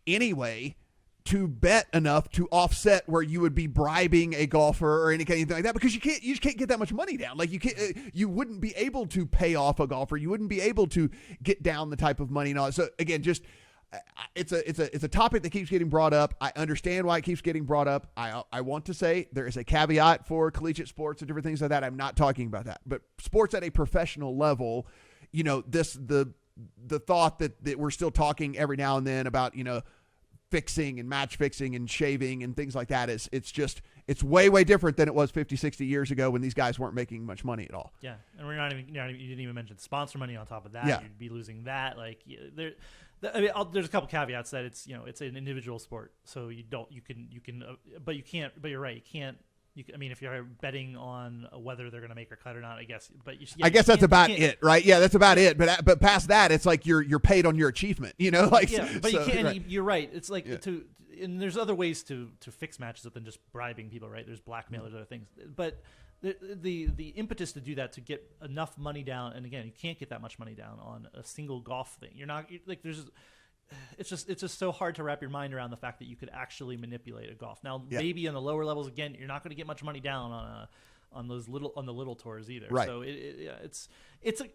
anyway to bet enough to offset where you would be bribing a golfer or anything like that, because you just can't get that much money down. Like you wouldn't be able to pay off a golfer. You wouldn't be able to get down the type of money and all that. So again, just it's a topic that keeps getting brought up. I understand why it keeps getting brought up. I want to say there is a caveat for collegiate sports and different things like that. I'm not talking about that, but sports at a professional level, the thought that we're still talking every now and then about, fixing and match fixing and shaving and things like that it's way different than it was 50, 60 years ago when these guys weren't making much money at all. Yeah. And we're not even, you didn't even mention sponsor money on top of that. Yeah. You'd be losing that. Like there's a couple caveats that it's an individual sport. So but you're right. You can't, if you're betting on whether they're going to make a cut or not, I guess. But I guess that's about it, right? Yeah, that's about it. But past that, it's like you're paid on your achievement, Like yeah, but you can't. Right. You're right. It's like and there's other ways to fix matches than just bribing people, right? There's blackmail, there's other things, but the impetus to do that, to get enough money down, and again, you can't get that much money down on a single golf thing. It's just so hard to wrap your mind around the fact that you could actually manipulate a golf. Now, maybe on the lower levels, again, you're not going to get much money down on the little tours either. Right. So it's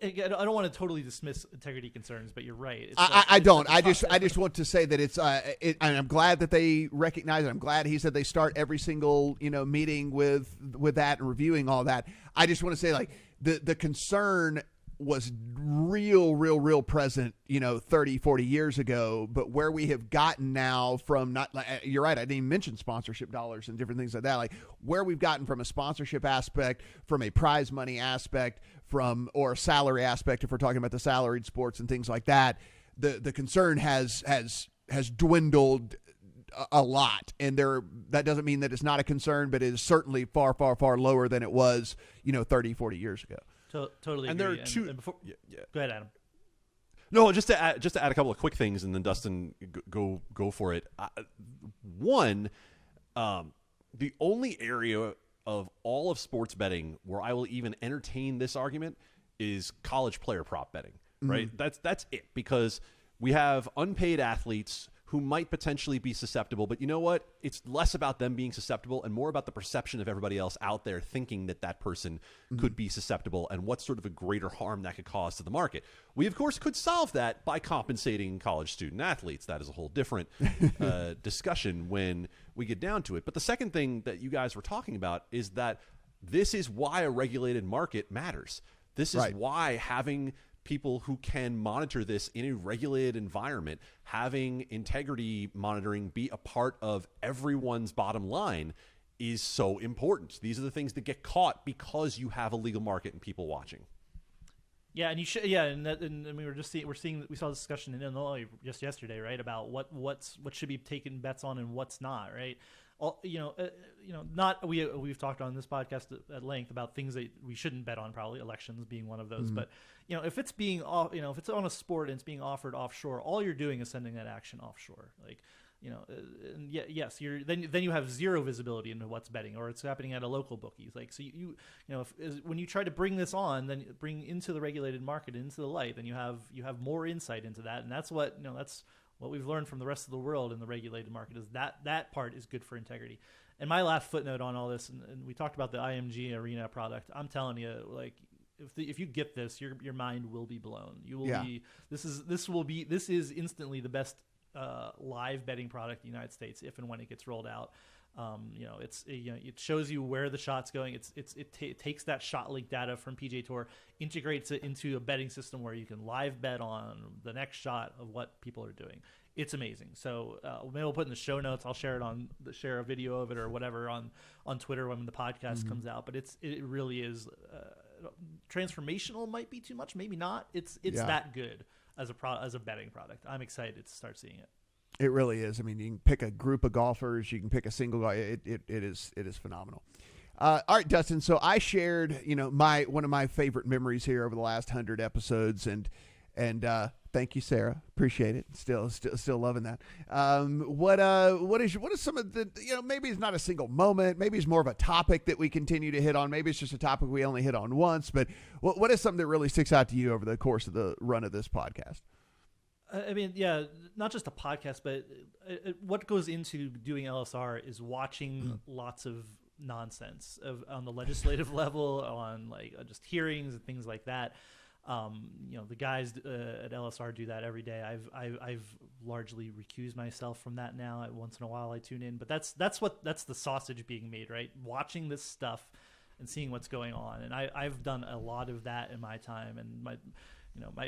again, I don't want to totally dismiss integrity concerns, but you're right. I don't. I just want to say that and I'm glad that they recognize it. I'm glad he said they start every single meeting with that and reviewing all that. I just want to say, like, the concern was real present, 30, 40 years ago, but where we have gotten now from you're right. I didn't even mention sponsorship dollars and different things like that. Like where we've gotten from a sponsorship aspect, from a prize money aspect, or a salary aspect, if we're talking about the salaried sports and things like that, the concern has dwindled a lot. And that doesn't mean that it's not a concern, but it is certainly far lower than it was, 30, 40 years ago. Totally. And agree. there are two. And go ahead, Adam. No, just to add a couple of quick things, and then Dustin, go for it. One, the only area of all of sports betting where I will even entertain this argument is college player prop betting. Right? That's it, because we have unpaid athletes who might potentially be susceptible, but you know what? It's less about them being susceptible and more about the perception of everybody else out there thinking that person could be susceptible, and what sort of a greater harm that could cause to the market. We, of course, could solve that by compensating college student athletes. That is a whole different discussion when we get down to it. But the second thing that you guys were talking about is that this is why a regulated market matters. This is why having people who can monitor this in a regulated environment, having integrity monitoring be a part of everyone's bottom line is so important. These are the things that get caught because you have a legal market and people watching. Yeah, and you should. Yeah, and we were just we saw this discussion in Illinois just yesterday, right? About what should be taken bets on and what's not, right? Not we've talked on this podcast at length about things that we shouldn't bet on, probably elections being one of those. But if it's being if it's on a sport and it's being offered offshore, all you're doing is sending that action offshore, like. And yes, then you have zero visibility into what's betting, or it's happening at a local bookie. Like, so when you try to bring this on, then bring into the regulated market, into the light, then you have more insight into that, and that's what that's what we've learned from the rest of the world in the regulated market is that part is good for integrity. And my last footnote on all this, and we talked about the IMG Arena product. I'm telling you, like. If you get this, your mind will be blown. You will be. This is instantly the best live betting product in the United States if and when it gets rolled out. It shows you where the shot's going. It takes that shot link data from PGA Tour, integrates it into a betting system where you can live bet on the next shot of what people are doing. It's amazing. So maybe we'll put in the show notes. I'll share a video of it or whatever on Twitter when the podcast comes out. But it really is transformational. Might be too much, maybe not. It's that good as a betting product. I'm excited to start seeing it. It really is. I mean, you can pick a group of golfers. You can pick a single guy. It is phenomenal. All right, Dustin. So I shared, one of my favorite memories here over the last 100 episodes, and thank you, Sarah. Appreciate it. Still loving that. What is some of the, maybe it's not a single moment. Maybe it's more of a topic that we continue to hit on. Maybe it's just a topic we only hit on once. But what is something that really sticks out to you over the course of the run of this podcast? I mean, yeah, not just a podcast, but what goes into doing LSR is watching lots of nonsense on the legislative level, on just hearings and things like that. The guys at LSR do that every day. I've largely recused myself from that now. Once in a while I tune in, but that's the sausage being made, right? Watching this stuff and seeing what's going on. And I've done a lot of that in my time. And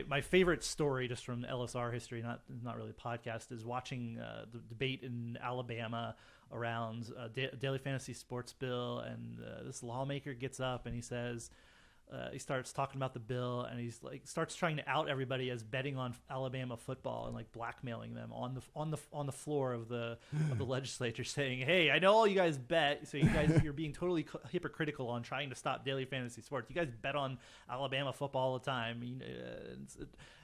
my favorite story just from LSR history, not really a podcast, is watching the debate in Alabama around daily fantasy sports bill. And this lawmaker gets up and he says, he starts talking about the bill, and he's starts trying to out everybody as betting on Alabama football and blackmailing them on the floor of the legislature, saying, "Hey, I know all you guys bet, so you're being totally hypocritical on trying to stop daily fantasy sports. You guys bet on Alabama football all the time."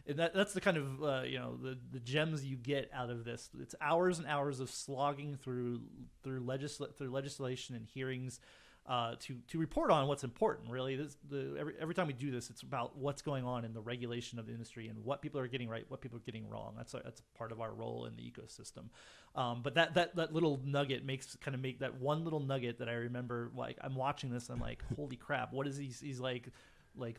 And that's the kind of the gems you get out of this. It's hours and hours of slogging through legislation and hearings. To report on what's important, really. Every time we do this, it's about what's going on in the regulation of the industry and what people are getting right, what people are getting wrong. That's part of our role in the ecosystem. But that little nugget makes that one little nugget that I remember. I'm watching this, I'm like, holy crap! What is he's like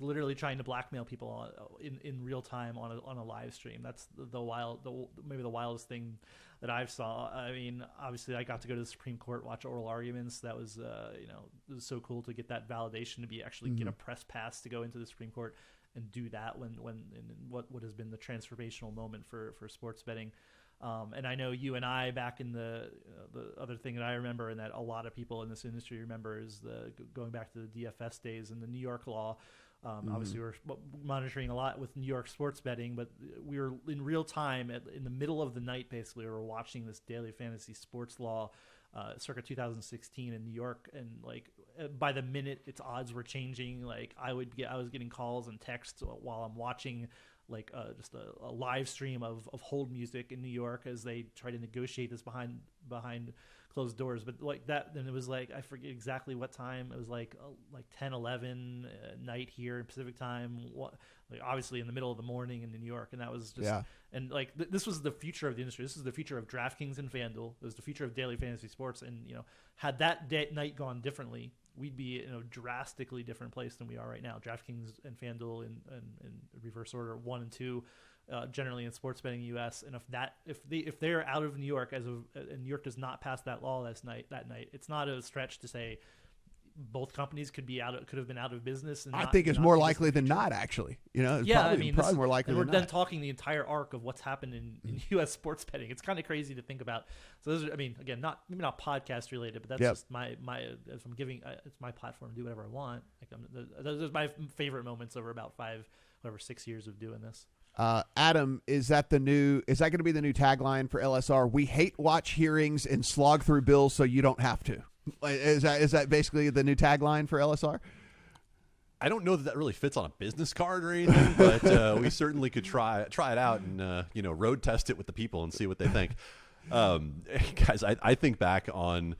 literally trying to blackmail people in real time on a live stream. That's maybe the wildest thing that I've saw. I mean, obviously I got to go to the Supreme Court, watch oral arguments. That was it was so cool to get that validation, to be actually get a press pass to go into the Supreme Court and do that when in what has been the transformational moment for sports betting. And I know you and I, back in the other thing that I remember, and that a lot of people in this industry remember, is going back to the DFS days and the New York law. Obviously, we're monitoring a lot with New York sports betting, but we were in real time in the middle of the night. Basically, we were watching this daily fantasy sports law, circa 2016 in New York, and by the minute, its odds were changing. I was getting calls and texts while I'm watching. Just a live stream of hold music in New York as they try to negotiate this behind closed doors. But then it was I forget exactly what time. It was 10-11 at night here in Pacific time. Obviously in the middle of the morning in New York, and that was just and this was the future of the industry. This is the future of DraftKings and FanDuel. It was the future of daily fantasy sports. And had that night gone differently, we'd be in a drastically different place than we are right now. DraftKings and FanDuel in reverse order, 1 and 2, generally in sports betting in the U.S. And if they're out of New York and New York does not pass that law that night, it's not a stretch to say both companies could have been out of business. And I think it's more likely than not, actually. It's probably more likely we're than then not. talking the entire arc of what's happened in U.S. sports betting. It's kind of crazy to think about. So those are, again, maybe not podcast related, but that's just my if I'm giving, it's my platform to do whatever I want. Those are my favorite moments over about 6 years of doing this. Adam, is that going to be the new tagline for LSR? We hate watch hearings and slog through bills so you don't have to. Is that basically the new tagline for LSR? I don't know that really fits on a business card or anything, but we certainly could try it out and road test it with the people and see what they think. Guys, I think back on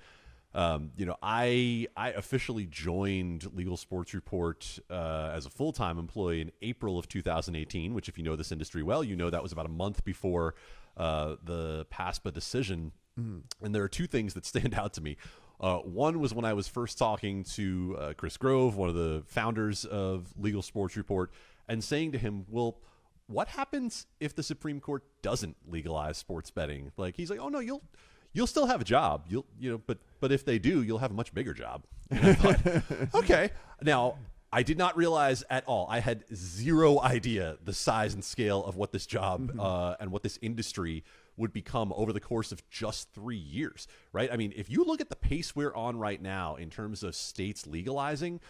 I officially joined Legal Sports Report as a full-time employee in April of 2018, which if you know this industry well, that was about a month before the PASPA decision. And there are two things that stand out to me. One was when I was first talking to Chris Grove, one of the founders of Legal Sports Report, and saying to him, well, what happens if the Supreme Court doesn't legalize sports betting? He's like, oh no, you'll still have a job. But if they do, you'll have a much bigger job. And I thought, okay. Now, I did not realize at all. I had zero idea the size and scale of what this job and what this industry would become over the course of just 3 years, right? If you look at the pace we're on right now in terms of states legalizing,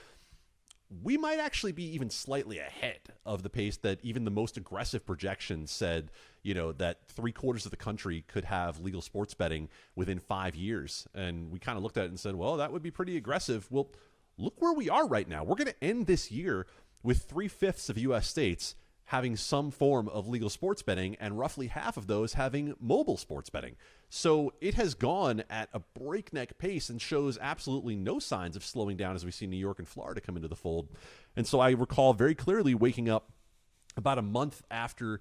we might actually be even slightly ahead of the pace that even the most aggressive projections said, that 3/4 of the country could have legal sports betting within 5 years. And we kind of looked at it and said, well, that would be pretty aggressive. Well, look where we are right now. We're going to end this year with 3/5 of U.S. states having some form of legal sports betting and roughly half of those having mobile sports betting. So it has gone at a breakneck pace and shows absolutely no signs of slowing down as we see New York and Florida come into the fold. And so I recall very clearly waking up about a month after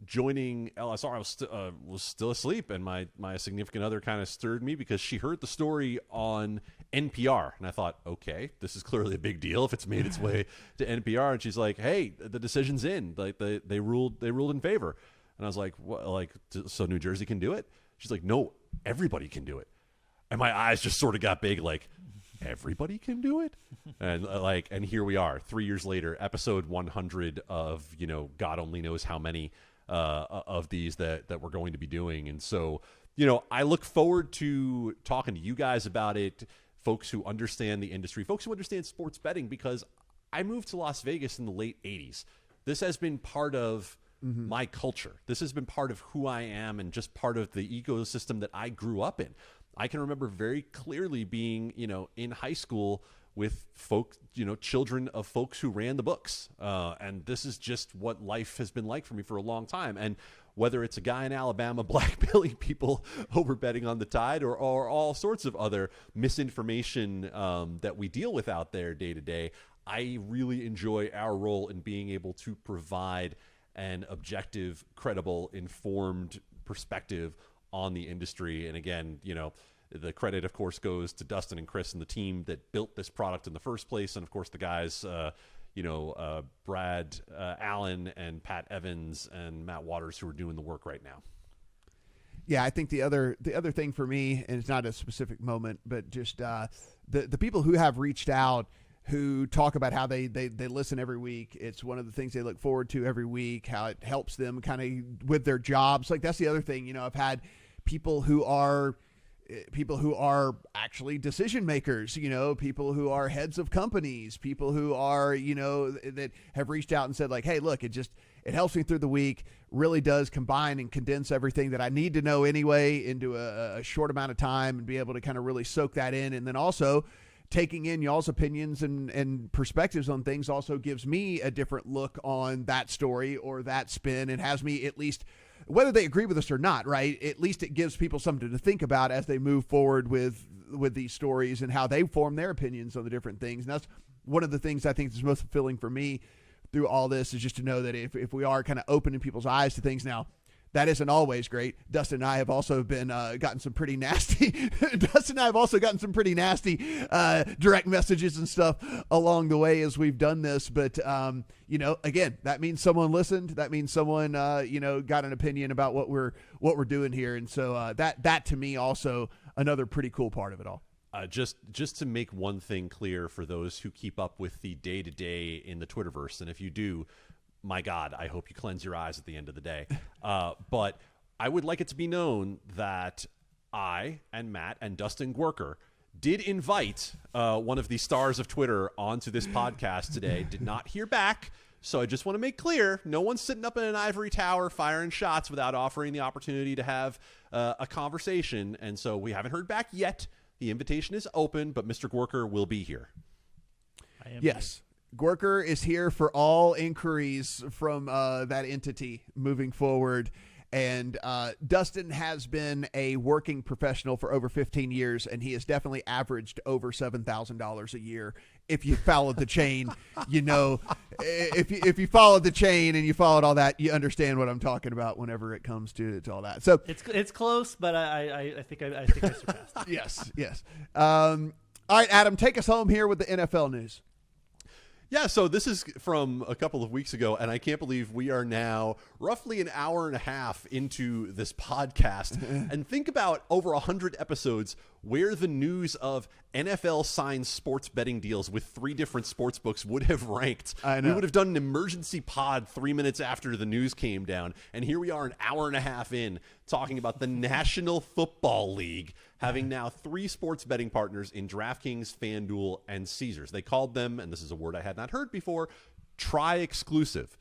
joining LSR. I was still asleep, and my significant other kind of stirred me because she heard the story on NPR, and I thought, okay, this is clearly a big deal if it's made its way to NPR. And she's like, hey, the decision's in. They ruled in favor. And I was like, what? So New Jersey can do it? She's like, no, everybody can do it. And my eyes just sort of got big, everybody can do it. And here we are 3 years later, episode 100 of God only knows how many of these that we're going to be doing. And so I look forward to talking to you guys about it, folks who understand the industry, folks who understand sports betting, because I moved to Las Vegas in the late 80s. This has been part of my culture. This has been part of who I am and just part of the ecosystem that I grew up in. I can remember very clearly being, in high school with folks, children of folks who ran the books. And this is just what life has been like for me for a long time. And whether it's a guy in Alabama blackmailing people over betting on the Tide or all sorts of other misinformation that we deal with out there day to day, I really enjoy our role in being able to provide an objective, credible, informed perspective on the industry. And again, the credit, of course, goes to Dustin and Chris and the team that built this product in the first place. And, of course, the guys, Brad Allen and Pat Evans and Matt Waters who are doing the work right now. Yeah, I think the other thing for me, and it's not a specific moment, but just the people who have reached out who talk about how they listen every week. It's one of the things they look forward to every week, how it helps them kind of with their jobs. That's the other thing. I've had people who are actually decision makers, people who are heads of companies, people who are, that have reached out and said hey, look, it helps me through the week, really does combine and condense everything that I need to know anyway into a short amount of time and be able to kind of really soak that in. And then also taking in y'all's opinions and perspectives on things also gives me a different look on that story or that spin, and has me, at least whether they agree with us or not, right, at least it gives people something to think about as they move forward with these stories and how they form their opinions on the different things. And that's one of the things I think is most fulfilling for me through all this, is just to know that if we are kind of opening people's eyes to things now. That isn't always great. Dustin and I have also been gotten some pretty nasty. Dustin and I have also gotten some pretty nasty direct messages and stuff along the way as we've done this. But again, that means someone listened. That means someone got an opinion about what we're doing here. And so that to me also another pretty cool part of it all. Just to make one thing clear for those who keep up with the day-to-day in the Twitterverse, and if you do, my God, I hope you cleanse your eyes at the end of the day. But I would like it to be known that I and Matt and Distin Gouker did invite one of the stars of Twitter onto this podcast today. Did not hear back. So I just want to make clear, no one's sitting up in an ivory tower firing shots without offering the opportunity to have a conversation. And so we haven't heard back yet. The invitation is open, but Mr. Gouker will be here. Yes. Gouker is here for all inquiries from that entity moving forward. And Distin has been a working professional for over 15 years, and he has definitely averaged over $7,000 a year. If you followed the chain, if you followed the chain and you followed all that, you understand what I'm talking about whenever it comes to all that. So it's close, but I think I surpassed it. Yes. All right, Adam, take us home here with the NFL news. Yeah, so this is from a couple of weeks ago, and I can't believe we are now roughly an hour and a half into this podcast. And think about over 100 episodes where the news of NFL signed sports betting deals with 3 different sports books would have ranked. I know. We would have done an emergency pod 3 minutes after the news came down, and here we are an hour and a half in talking about the National Football League having now 3 sports betting partners in DraftKings, FanDuel, and Caesars. They called them, and this is a word I had not heard before, tri-exclusive.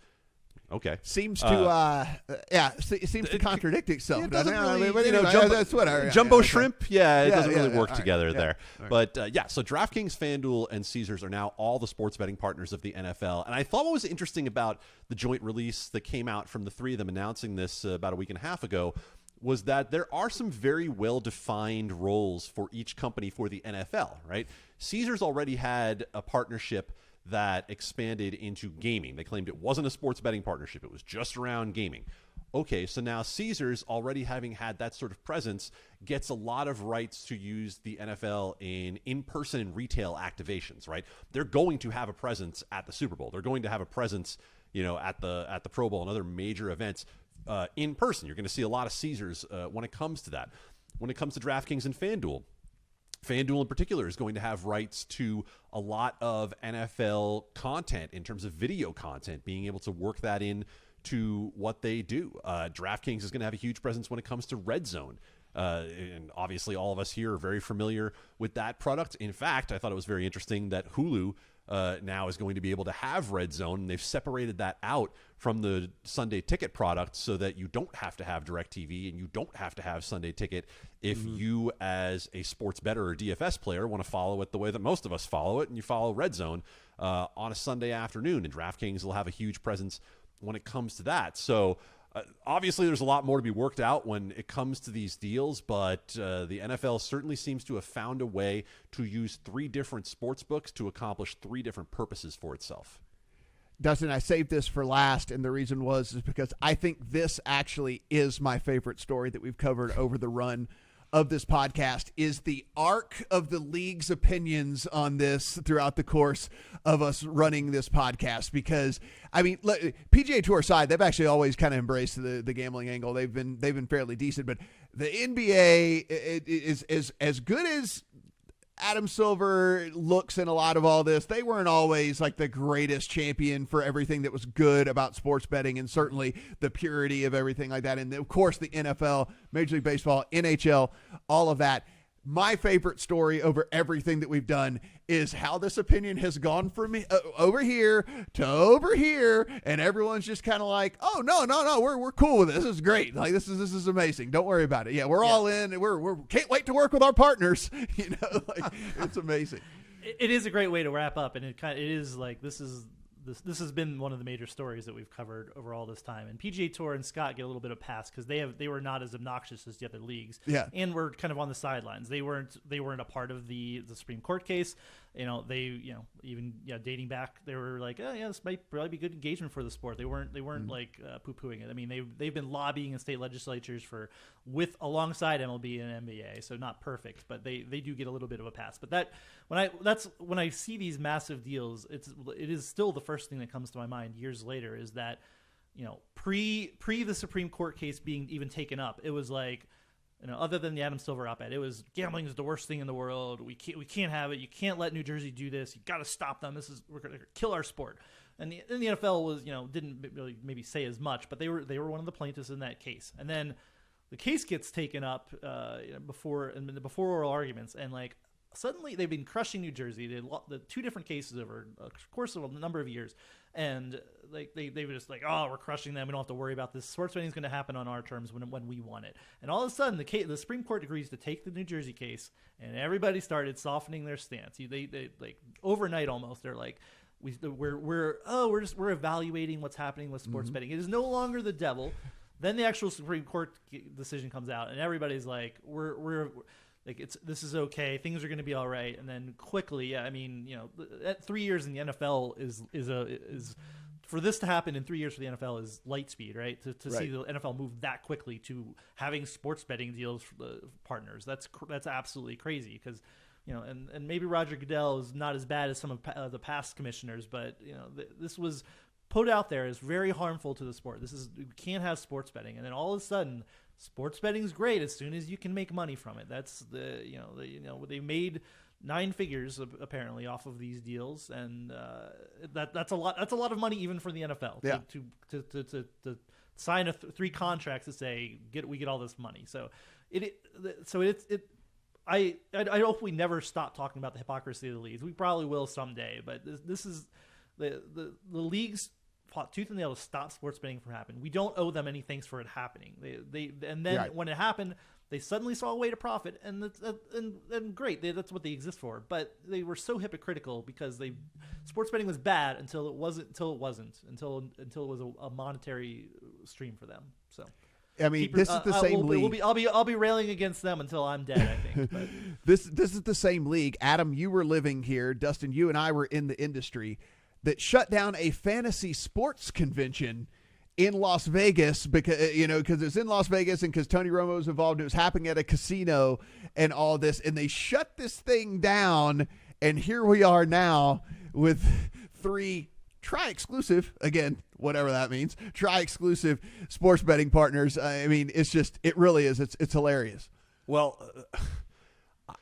Okay. Seems to, it seems to contradict itself. It doesn't that's what jumbo shrimp, it doesn't really work all together right, there. All right. But so DraftKings, FanDuel, and Caesars are now all the sports betting partners of the NFL. And I thought what was interesting about the joint release that came out from the 3 of them announcing this about a week and a half ago was that there are some very well-defined roles for each company for the NFL, right? Caesars already had a partnership that expanded into gaming. They claimed it wasn't a sports betting partnership. It was just around gaming. Okay, so now Caesars, already having had that sort of presence, gets a lot of rights to use the NFL in-person and retail activations, right? They're going to have a presence at the Super Bowl. They're going to have a presence, at the Pro Bowl and other major events in person. You're going to see a lot of Caesars when it comes to that. When it comes to DraftKings and FanDuel in particular is going to have rights to a lot of NFL content in terms of video content, being able to work that in to what they do. DraftKings is going to have a huge presence when it comes to Red Zone. And obviously all of us here are very familiar with that product. In fact, I thought it was very interesting that Hulu now is going to be able to have Red Zone, and they've separated that out from the Sunday Ticket product so that you don't have to have DirecTV and you don't have to have Sunday Ticket if you, as a sports bettor or DFS player, want to follow it the way that most of us follow it, and you follow Red Zone on a Sunday afternoon. And DraftKings will have a huge presence when it comes to that. So obviously there's a lot more to be worked out when it comes to these deals, but the NFL certainly seems to have found a way to use 3 different sports books to accomplish 3 different purposes for itself. Distin, I saved this for last, and the reason is because I think this actually is my favorite story that we've covered over the run of this podcast, is the arc of the league's opinions on this throughout the course of us running this podcast. Because, I mean, look, PGA Tour side, they've actually always kind of embraced the gambling angle. They've been fairly decent, but the NBA is as good as Adam Silver looks in a lot of all this. They weren't always like the greatest champion for everything that was good about sports betting, and certainly the purity of everything like that. And of course, the NFL, Major League Baseball, NHL, all of that. My favorite story over everything that we've done is how this opinion has gone from over here to over here, and everyone's just kind of like, "Oh no, we're cool with this. This is great. Like this is amazing. Don't worry about it. Yeah, we're all in. We're can't wait to work with our partners. Like it's amazing." It is a great way to wrap up, and it is like this has been one of the major stories that we've covered over all this time. And PGA Tour and Scott get a little bit of pass because they were not as obnoxious as the other leagues. Yeah. And were kind of on the sidelines. They weren't a part of the Supreme Court case. Even dating back, they were like, oh yeah, this might probably be good engagement for the sport. They weren't like poo-pooing it. I mean, they've been lobbying in state legislatures alongside MLB and NBA, so not perfect, but they do get a little bit of a pass. But when I see these massive deals, it is still the first thing that comes to my mind years later is that, pre the Supreme Court case being even taken up, it was like, other than the Adam Silver op-ed, it was gambling is the worst thing in the world. We can't have it. You can't let New Jersey do this. You got to stop them. We're going to kill our sport. And the NFL was, didn't really maybe say as much, but they were one of the plaintiffs in that case. And then the case gets taken up before oral arguments, and like suddenly they've been crushing New Jersey. The 2 different cases over a course of a number of years, and like they were just like, oh, we're crushing them. We don't have to worry about this. Sports betting is going to happen on our terms when we want it. And all of a sudden, the Supreme Court agrees to take the New Jersey case, and everybody started softening their stance. They like overnight almost. They're like, we're evaluating what's happening with sports betting. It is no longer the devil. Then the actual Supreme Court decision comes out, and everybody's like, we're like, this is okay. Things are going to be all right. And then quickly, 3 years in the NFL is for this to happen in 3 years for the NFL is light speed, right? To see the NFL move that quickly to having sports betting deals for the partners, that's absolutely crazy because. And maybe Roger Goodell is not as bad as some of the past commissioners, but this was put out there as very harmful to the sport. You can't have sports betting, and then all of a sudden, sports betting is great as soon as you can make money from it. That's they made 9 figures apparently off of these deals, and that's a lot. That's a lot of money even for the NFL to sign 3 contracts to say we get all this money. So I hope we never stop talking about the hypocrisy of the leagues. We probably will someday, but this is the leagues fought tooth and nail to stop sports betting from happening. We don't owe them any thanks for it happening. When it happened, they suddenly saw a way to profit, and great, that's what they exist for. But they were so hypocritical because sports betting was bad until it wasn't until it was a monetary stream for them. So. I mean, this is the same league. I'll be railing against them until I'm dead, I think. But. This is the same league. Adam, you were living here. Dustin, you and I were in the industry that shut down a fantasy sports convention in Las Vegas because it's in Las Vegas and because Tony Romo was involved. It was happening at a casino and all this, and they shut this thing down. And here we are now with 3 try-exclusive, again, whatever that means, try-exclusive sports betting partners. I mean, it really is. It's hilarious. Well,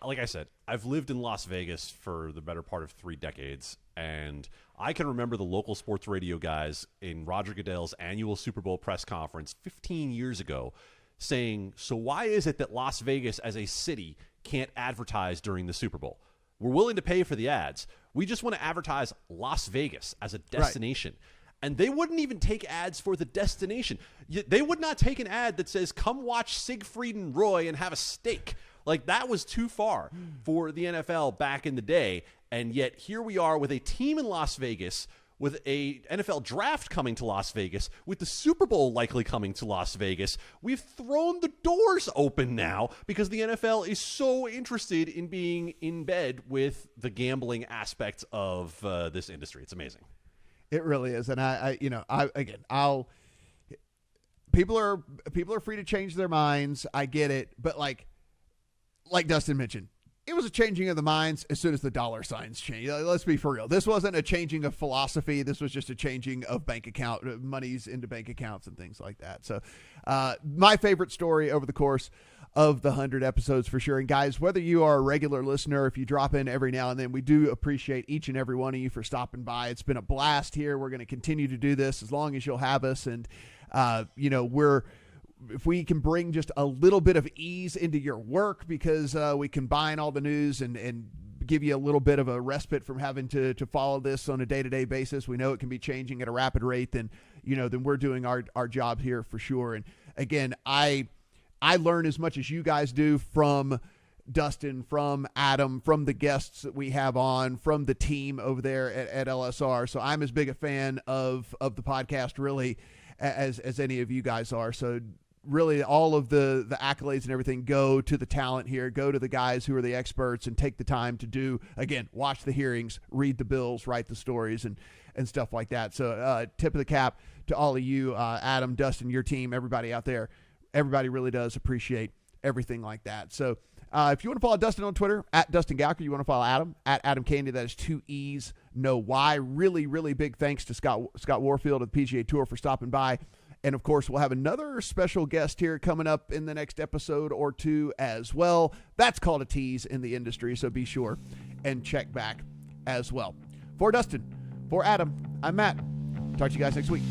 like I said, I've lived in Las Vegas for the better part of 3 decades, and I can remember the local sports radio guys in Roger Goodell's annual Super Bowl press conference 15 years ago saying, so why is it that Las Vegas as a city can't advertise during the Super Bowl? We're willing to pay for the ads. We just want to advertise Las Vegas as a destination. Right. And they wouldn't even take ads for the destination. They would not take an ad that says, come watch Siegfried and Roy and have a steak. Like, that was too far for the NFL back in the day. And yet here we are with a team in Las Vegas, with a NFL draft coming to Las Vegas, with the Super Bowl likely coming to Las Vegas. We've thrown the doors open now because the NFL is so interested in being in bed with the gambling aspects of this industry. It's amazing. It really is. And people are free to change their minds. I get it. But like Dustin mentioned, it was a changing of the minds as soon as the dollar signs changed. Let's be for real. This wasn't a changing of philosophy. This was just a changing of bank account monies into bank accounts and things like that. So my favorite story over the course of the 100 episodes for sure. And guys, whether you are a regular listener, if you drop in every now and then, we do appreciate each and every one of you for stopping by. It's been a blast here. We're going to continue to do this as long as you'll have us. And, if we can bring just a little bit of ease into your work because we combine all the news and give you a little bit of a respite from having to follow this on a day-to-day basis. We know it can be changing at a rapid rate. Then we're doing our job here for sure. And again, I learn as much as you guys do from Dustin, from Adam, from the guests that we have on, from the team over there at LSR. So I'm as big a fan of the podcast really as any of you guys are. So really all of the accolades and everything go to the talent here, go to the guys who are the experts and take the time to watch the hearings, read the bills, write the stories and stuff like that. So tip of the cap to all of you, Adam, Dustin, your team, everybody out there. Everybody really does appreciate everything like that. So if you want to follow Dustin on Twitter, at Distin Gouker, you want to follow Adam, at Adam Candee, that is 2 E's, no Y. Really, really big thanks to Scott Warfield of the PGA Tour for stopping by And of course, we'll have another special guest here coming up in the next episode or two as well. That's called a tease in the industry, so be sure and check back as well. For Dustin, for Adam, I'm Matt. Talk to you guys next week.